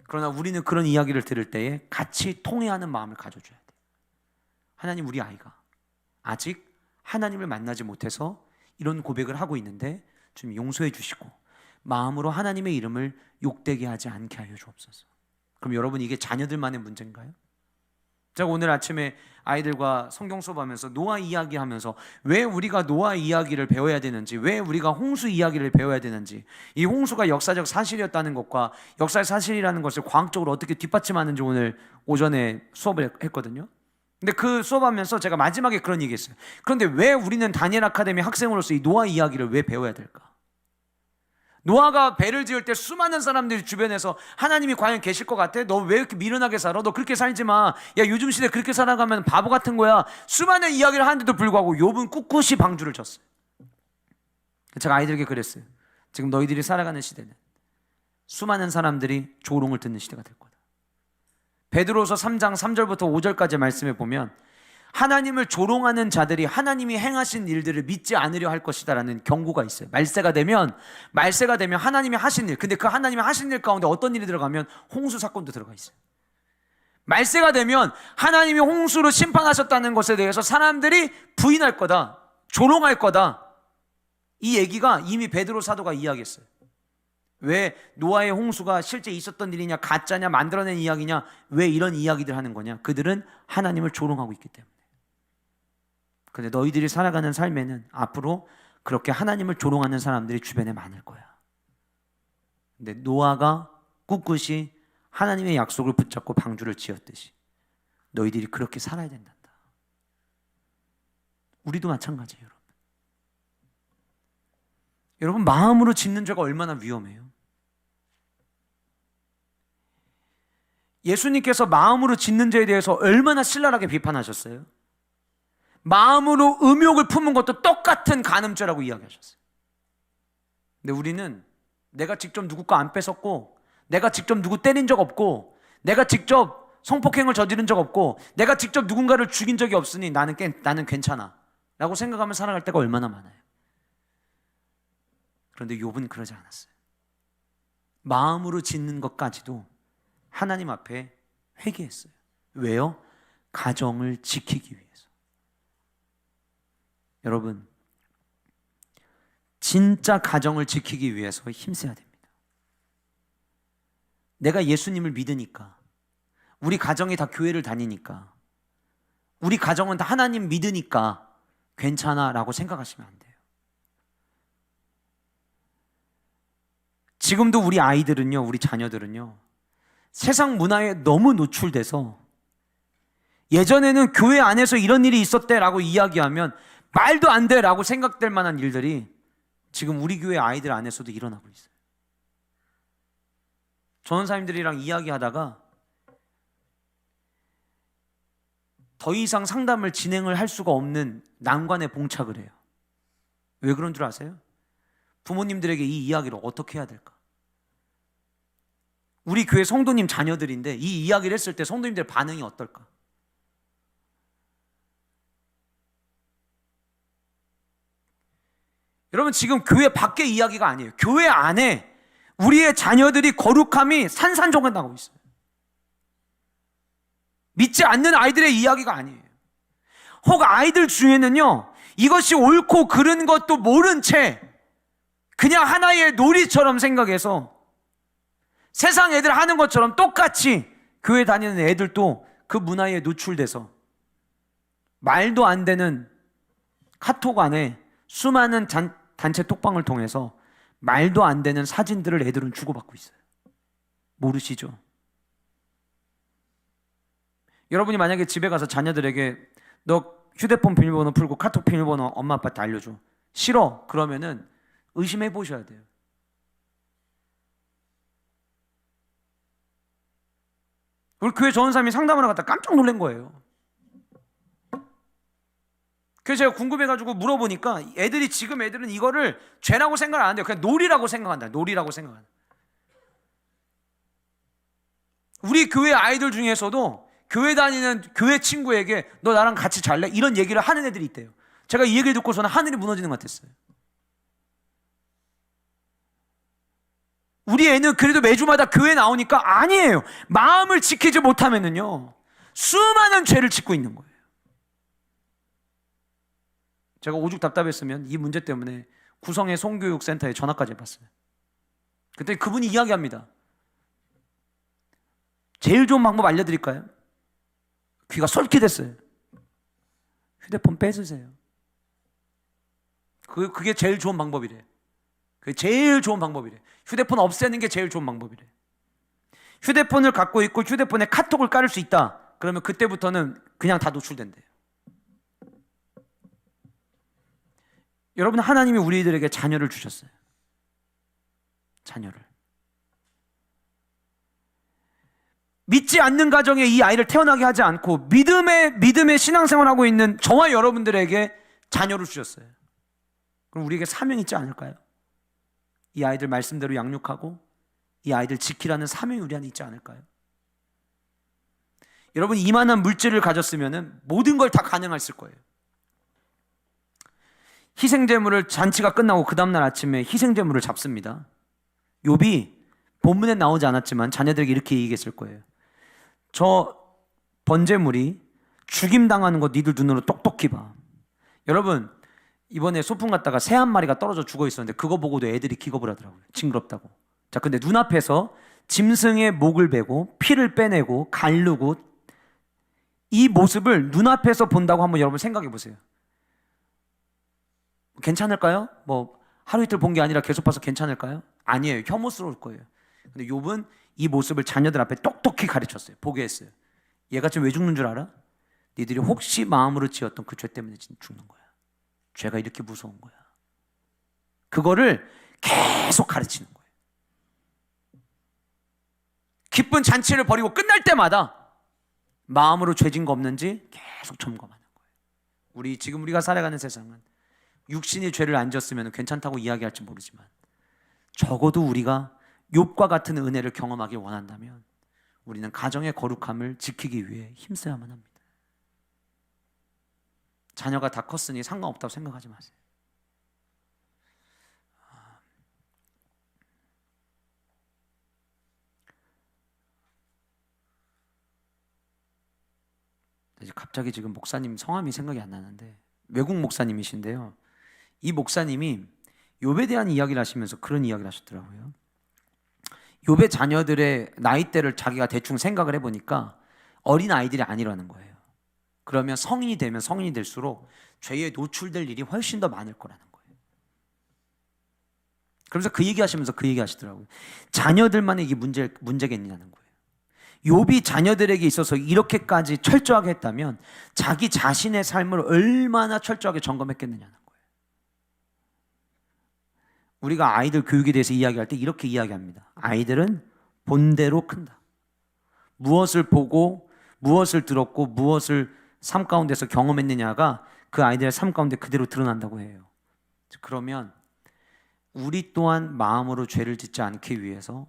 그러나 우리는 그런 이야기를 들을 때에 같이 통회하는 마음을 가져줘야 돼. 하나님, 우리 아이가 아직 하나님을 만나지 못해서 이런 고백을 하고 있는데 좀 용서해 주시고 마음으로 하나님의 이름을 욕되게 하지 않게 하여 주옵소서. 그럼 여러분, 이게 자녀들만의 문제인가요? 제가 오늘 아침에 아이들과 성경 수업하면서 노아 이야기하면서 왜 우리가 노아 이야기를 배워야 되는지, 왜 우리가 홍수 이야기를 배워야 되는지, 이 홍수가 역사적 사실이었다는 것과 역사의 사실이라는 것을 과학적으로 어떻게 뒷받침하는지 오늘 오전에 수업을 했거든요. 근데 그 수업하면서 제가 마지막에 그런 얘기했어요. 그런데 왜 우리는 다니엘 아카데미 학생으로서 이 노아 이야기를 왜 배워야 될까? 노아가 배를 지을 때 수많은 사람들이 주변에서 하나님이 과연 계실 것 같아? 너 왜 이렇게 미련하게 살아? 너 그렇게 살지 마. 야, 요즘 시대 그렇게 살아가면 바보 같은 거야. 수많은 이야기를 하는데도 불구하고 욥은 꿋꿋이 방주를 쳤어요. 제가 아이들에게 그랬어요. 지금 너희들이 살아가는 시대는 수많은 사람들이 조롱을 듣는 시대가 될 거다. 베드로서 3장 3절부터 5절까지 말씀에 보면 하나님을 조롱하는 자들이 하나님이 행하신 일들을 믿지 않으려 할 것이다 라는 경고가 있어요. 말세가 되면 하나님이 하신 일, 근데 그 하나님이 하신 일 가운데 어떤 일이 들어가면 홍수 사건도 들어가 있어요. 말세가 되면 하나님이 홍수로 심판하셨다는 것에 대해서 사람들이 부인할 거다, 조롱할 거다. 이 얘기가 이미 베드로 사도가 이야기했어요. 왜 노아의 홍수가 실제 있었던 일이냐, 가짜냐, 만들어낸 이야기냐, 왜 이런 이야기들 하는 거냐? 그들은 하나님을 조롱하고 있기 때문에. 근데 너희들이 살아가는 삶에는 앞으로 그렇게 하나님을 조롱하는 사람들이 주변에 많을 거야. 근데 노아가 꿋꿋이 하나님의 약속을 붙잡고 방주를 지었듯이 너희들이 그렇게 살아야 된단다. 우리도 마찬가지예요, 여러분. 여러분, 마음으로 짓는 죄가 얼마나 위험해요. 예수님께서 마음으로 짓는 죄에 대해서 얼마나 신랄하게 비판하셨어요. 마음으로 음욕을 품은 것도 똑같은 간음죄라고 이야기하셨어요. 근데 우리는 내가 직접 누구 거 안 뺏었고, 내가 직접 누구 때린 적 없고, 내가 직접 성폭행을 저지른 적 없고, 내가 직접 누군가를 죽인 적이 없으니 나는 괜찮아 라고 생각하며 살아갈 때가 얼마나 많아요. 그런데 욥은 그러지 않았어요. 마음으로 짓는 것까지도 하나님 앞에 회개했어요. 왜요? 가정을 지키기 위해서. 여러분, 진짜 가정을 지키기 위해서 힘써야 됩니다. 내가 예수님을 믿으니까, 우리 가정이 다 교회를 다니니까, 우리 가정은 다 하나님 믿으니까 괜찮아 라고 생각하시면 안 돼요. 지금도 우리 아이들은요, 우리 자녀들은요, 세상 문화에 너무 노출돼서 예전에는 교회 안에서 이런 일이 있었대 라고 이야기하면 말도 안 돼 라고 생각될 만한 일들이 지금 우리 교회 아이들 안에서도 일어나고 있어요. 전원사님들이랑 이야기하다가 더 이상 상담을 진행을 할 수가 없는 난관에 봉착을 해요. 왜 그런 줄 아세요? 부모님들에게 이 이야기를 어떻게 해야 될까? 우리 교회 성도님 자녀들인데 이 이야기를 했을 때 성도님들의 반응이 어떨까? 여러분, 지금 교회 밖의 이야기가 아니에요. 교회 안에 우리의 자녀들이 거룩함이 산산조각 나고 있어요. 믿지 않는 아이들의 이야기가 아니에요. 혹 아이들 중에는요, 이것이 옳고 그른 것도 모른 채 그냥 하나의 놀이처럼 생각해서 세상 애들 하는 것처럼 똑같이 교회 다니는 애들도 그 문화에 노출돼서 말도 안 되는 카톡 안에 수많은 단체 톡방을 통해서 말도 안 되는 사진들을 애들은 주고받고 있어요. 모르시죠? 여러분이 만약에 집에 가서 자녀들에게 너 휴대폰 비밀번호 풀고 카톡 비밀번호 엄마 아빠한테 알려줘. 싫어. 그러면은 의심해 보셔야 돼요. 우리 교회 전원사님이 상담을 하다가 깜짝 놀란 거예요. 그래서 제가 궁금해가지고 물어보니까 지금 애들은 이거를 죄라고 생각 안 한대요. 그냥 놀이라고 생각한다. 놀이라고 생각한다. 우리 교회 아이들 중에서도 교회 다니는 교회 친구에게 너 나랑 같이 잘래? 이런 얘기를 하는 애들이 있대요. 제가 이 얘기를 듣고서는 하늘이 무너지는 것 같았어요. 우리 애는 그래도 매주마다 교회 나오니까 아니에요. 마음을 지키지 못하면은요, 수많은 죄를 짓고 있는 거예요. 제가 오죽 답답했으면 이 문제 때문에 구성의 성교육센터에 전화까지 해봤어요. 그때 그분이 이야기합니다. 제일 좋은 방법 알려드릴까요? 귀가 솔깃했어요. 휴대폰 뺏으세요. 그게 제일 좋은 방법이래. 그게 제일 좋은 방법이래. 휴대폰 없애는 게 제일 좋은 방법이래. 휴대폰을 갖고 있고 휴대폰에 카톡을 깔을 수 있다. 그러면 그때부터는 그냥 다 노출된대요. 여러분, 하나님이 우리들에게 자녀를 주셨어요. 자녀를. 믿지 않는 가정에 이 아이를 태어나게 하지 않고 믿음의 신앙생활하고 있는 저와 여러분들에게 자녀를 주셨어요. 그럼 우리에게 사명이 있지 않을까요? 이 아이들 말씀대로 양육하고 이 아이들 지키라는 사명이 우리 안에 있지 않을까요? 여러분, 이만한 물질을 가졌으면 모든 걸 다 가능했을 거예요. 희생제물을 잔치가 끝나고 그 다음날 아침에 희생제물을 잡습니다. 욥이 본문에 나오지 않았지만 자녀들에게 이렇게 얘기했을 거예요. 저 번제물이 죽임당하는 거 니들 눈으로 똑똑히 봐. 여러분, 이번에 소풍 갔다가 새 한 마리가 떨어져 죽어 있었는데 그거 보고도 애들이 기겁을 하더라고요. 징그럽다고. 자, 근데 눈앞에서 짐승의 목을 베고 피를 빼내고 가르고 이 모습을 눈앞에서 본다고 한번 여러분 생각해 보세요. 괜찮을까요? 뭐 하루 이틀 본 게 아니라 계속 봐서 괜찮을까요? 아니에요. 혐오스러울 거예요. 근데 욥은 이 모습을 자녀들 앞에 똑똑히 가르쳤어요. 보게 했어요. 얘가 지금 왜 죽는 줄 알아? 니들이 혹시 마음으로 지었던 그 죄 때문에 죽는 거야. 죄가 이렇게 무서운 거야. 그거를 계속 가르치는 거예요. 기쁜 잔치를 벌이고 끝날 때마다 마음으로 죄진 거 없는지 계속 점검하는 거예요. 지금 우리가 살아가는 세상은 육신이 죄를 안 졌으면 괜찮다고 이야기할지 모르지만 적어도 우리가 욥과 같은 은혜를 경험하길 원한다면 우리는 가정의 거룩함을 지키기 위해 힘써야만 합니다. 자녀가 다 컸으니 상관없다고 생각하지 마세요. 갑자기 지금 목사님 성함이 생각이 안 나는데 외국 목사님이신데요. 이 목사님이 욥에 대한 이야기를 하시면서 그런 이야기를 하셨더라고요. 욥의 자녀들의 나이대를 자기가 대충 생각을 해보니까 어린 아이들이 아니라는 거예요. 그러면 성인이 되면 성인이 될수록 죄에 노출될 일이 훨씬 더 많을 거라는 거예요. 그러면서 그 얘기하시면서 그 얘기하시더라고요. 자녀들만의 이게 문제겠냐는 거예요. 욥이 자녀들에게 있어서 이렇게까지 철저하게 했다면 자기 자신의 삶을 얼마나 철저하게 점검했겠느냐는 거예요. 우리가 아이들 교육에 대해서 이야기할 때 이렇게 이야기합니다. 아이들은 본대로 큰다. 무엇을 보고 무엇을 들었고 무엇을 삶 가운데서 경험했느냐가 그 아이들의 삶 가운데 그대로 드러난다고 해요. 그러면 우리 또한 마음으로 죄를 짓지 않기 위해서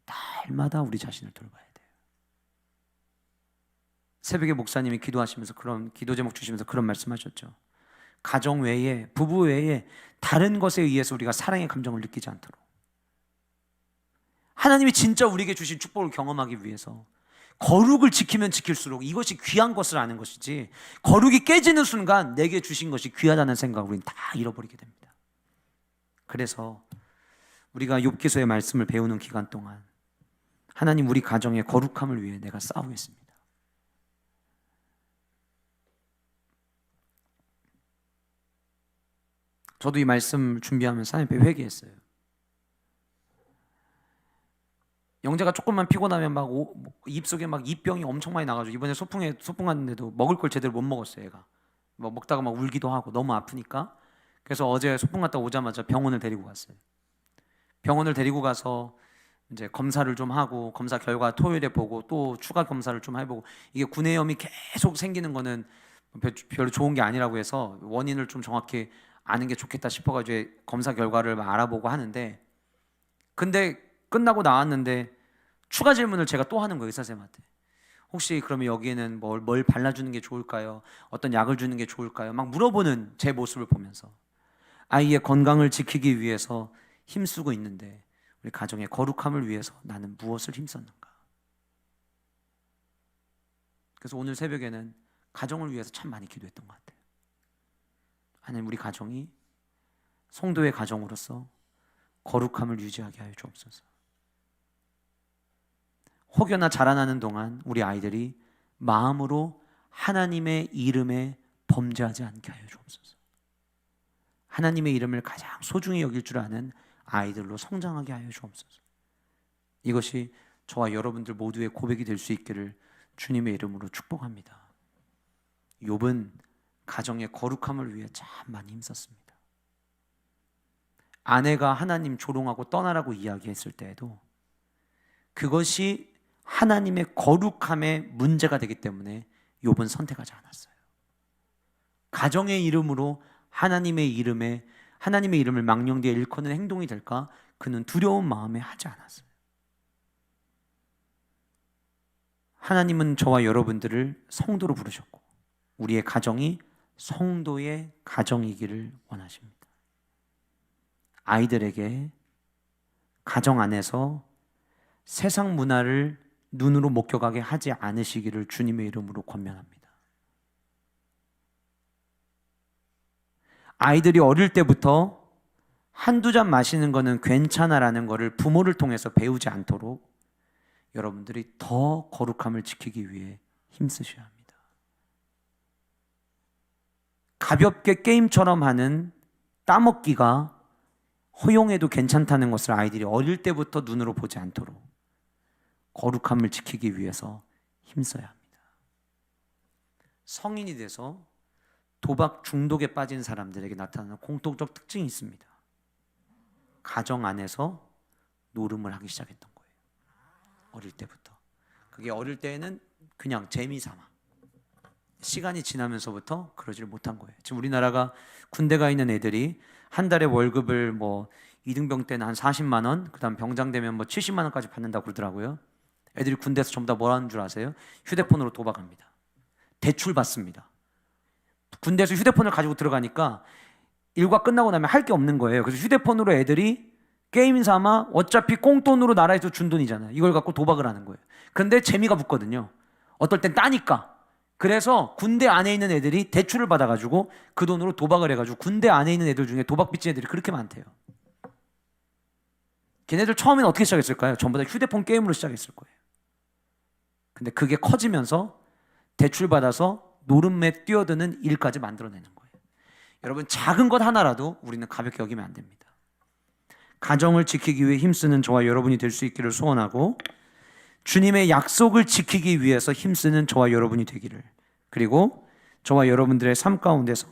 날마다 우리 자신을 돌봐야 돼요. 새벽에 목사님이 기도하시면서 그런 기도 제목 주시면서 그런 말씀하셨죠. 가정 외에, 부부 외에 다른 것에 의해서 우리가 사랑의 감정을 느끼지 않도록, 하나님이 진짜 우리에게 주신 축복을 경험하기 위해서 거룩을 지키면 지킬수록 이것이 귀한 것을 아는 것이지, 거룩이 깨지는 순간 내게 주신 것이 귀하다는 생각을 우리는 다 잃어버리게 됩니다. 그래서 우리가 욥기서의 말씀을 배우는 기간 동안 하나님, 우리 가정의 거룩함을 위해 내가 싸우겠습니다. 저도 이 말씀 준비하면서 하나님 앞에 회개했어요. 영재가 조금만 피곤하면 막 입속에 막 입병이 엄청 많이 나가지고 이번에 소풍 갔는데도 먹을 걸 제대로 못 먹었어요. 얘가 뭐 먹다가 막 울기도 하고 너무 아프니까. 그래서 어제 소풍 갔다 오자마자 병원을 데리고 갔어요. 병원을 데리고 가서 이제 검사를 좀 하고, 검사 결과 토요일에 보고 또 추가 검사를 좀 해보고, 이게 구내염이 계속 생기는 거는 별로 좋은 게 아니라고 해서 원인을 좀 정확히 아는 게 좋겠다 싶어가지고 검사 결과를 알아보고 하는데, 근데 끝나고 나왔는데 추가 질문을 제가 또 하는 거예요, 의사 선생님한테. 혹시 그러면 여기에는 뭘 발라주는 게 좋을까요? 어떤 약을 주는 게 좋을까요? 막 물어보는 제 모습을 보면서 아이의 건강을 지키기 위해서 힘쓰고 있는데 우리 가정의 거룩함을 위해서 나는 무엇을 힘썼는가? 그래서 오늘 새벽에는 가정을 위해서 참 많이 기도했던 것 같아요. 하나님, 우리 가정이 성도의 가정으로서 거룩함을 유지하게 하여 주옵소서. 혹여나 자라나는 동안 우리 아이들이 마음으로 하나님의 이름에 범죄하지 않게 하여 주옵소서. 하나님의 이름을 가장 소중히 여길 줄 아는 아이들로 성장하게 하여 주옵소서. 이것이 저와 여러분들 모두의 고백이 될 수 있기를 주님의 이름으로 축복합니다. 욥은 가정의 거룩함을 위해 참 많이 힘썼습니다. 아내가 하나님 조롱하고 떠나라고 이야기했을 때에도 그것이 하나님의 거룩함의 문제가 되기 때문에 욥은 선택하지 않았어요. 가정의 이름으로 하나님의 이름을 망령되이 일컫는 행동이 될까? 그는 두려운 마음에 하지 않았어요. 하나님은 저와 여러분들을 성도로 부르셨고 우리의 가정이 성도의 가정이기를 원하십니다. 아이들에게 가정 안에서 세상 문화를 눈으로 목격하게 하지 않으시기를 주님의 이름으로 권면합니다. 아이들이 어릴 때부터 한두 잔 마시는 거는 괜찮아라는 거를 부모를 통해서 배우지 않도록 여러분들이 더 거룩함을 지키기 위해 힘쓰셔야 합니다. 가볍게 게임처럼 하는 따먹기가 허용해도 괜찮다는 것을 아이들이 어릴 때부터 눈으로 보지 않도록 거룩함을 지키기 위해서 힘써야 합니다. 성인이 돼서 도박 중독에 빠진 사람들에게 나타나는 공통적 특징이 있습니다. 가정 안에서 노름을 하기 시작했던 거예요. 어릴 때부터. 그게 어릴 때에는 그냥 재미삼아, 시간이 지나면서부터 그러지를 못한 거예요. 지금 우리나라가 군대 가 있는 애들이 한 달에 월급을 뭐 이등병 때는 한 40만 원, 그다음 병장 되면 뭐 70만 원까지 받는다고 그러더라고요. 애들이 군대에서 전부 다 뭐 하는 줄 아세요? 휴대폰으로 도박합니다. 대출 받습니다. 군대에서 휴대폰을 가지고 들어가니까 일과 끝나고 나면 할 게 없는 거예요. 그래서 휴대폰으로 애들이 게임 삼아, 어차피 꽁돈으로 나라에서 준 돈이잖아요. 이걸 갖고 도박을 하는 거예요. 그런데 재미가 붙거든요. 어떨 땐 따니까. 그래서 군대 안에 있는 애들이 대출을 받아가지고 그 돈으로 도박을 해가지고 군대 안에 있는 애들 중에 도박 빚진 애들이 그렇게 많대요. 걔네들 처음에는 어떻게 시작했을까요? 전부 다 휴대폰 게임으로 시작했을 거예요. 근데 그게 커지면서 대출 받아서 노름에 뛰어드는 일까지 만들어내는 거예요. 여러분, 작은 것 하나라도 우리는 가볍게 여기면 안 됩니다. 가정을 지키기 위해 힘쓰는 저와 여러분이 될 수 있기를 소원하고, 주님의 약속을 지키기 위해서 힘쓰는 저와 여러분이 되기를, 그리고 저와 여러분들의 삶 가운데서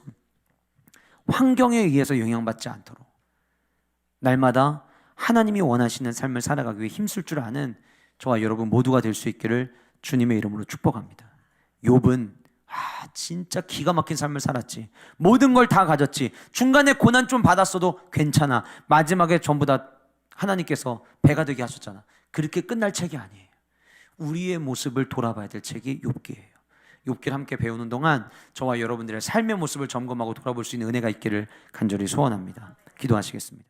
환경에 의해서 영향받지 않도록 날마다 하나님이 원하시는 삶을 살아가기 위해 힘쓸 줄 아는 저와 여러분 모두가 될 수 있기를 주님의 이름으로 축복합니다. 욥은 진짜 기가 막힌 삶을 살았지. 모든 걸 다 가졌지. 중간에 고난 좀 받았어도 괜찮아. 마지막에 전부 다 하나님께서 배가 되게 하셨잖아. 그렇게 끝날 책이 아니에요. 우리의 모습을 돌아봐야 될 책이 욥기예요. 욥기를 함께 배우는 동안 저와 여러분들의 삶의 모습을 점검하고 돌아볼 수 있는 은혜가 있기를 간절히 소원합니다. 기도하시겠습니다.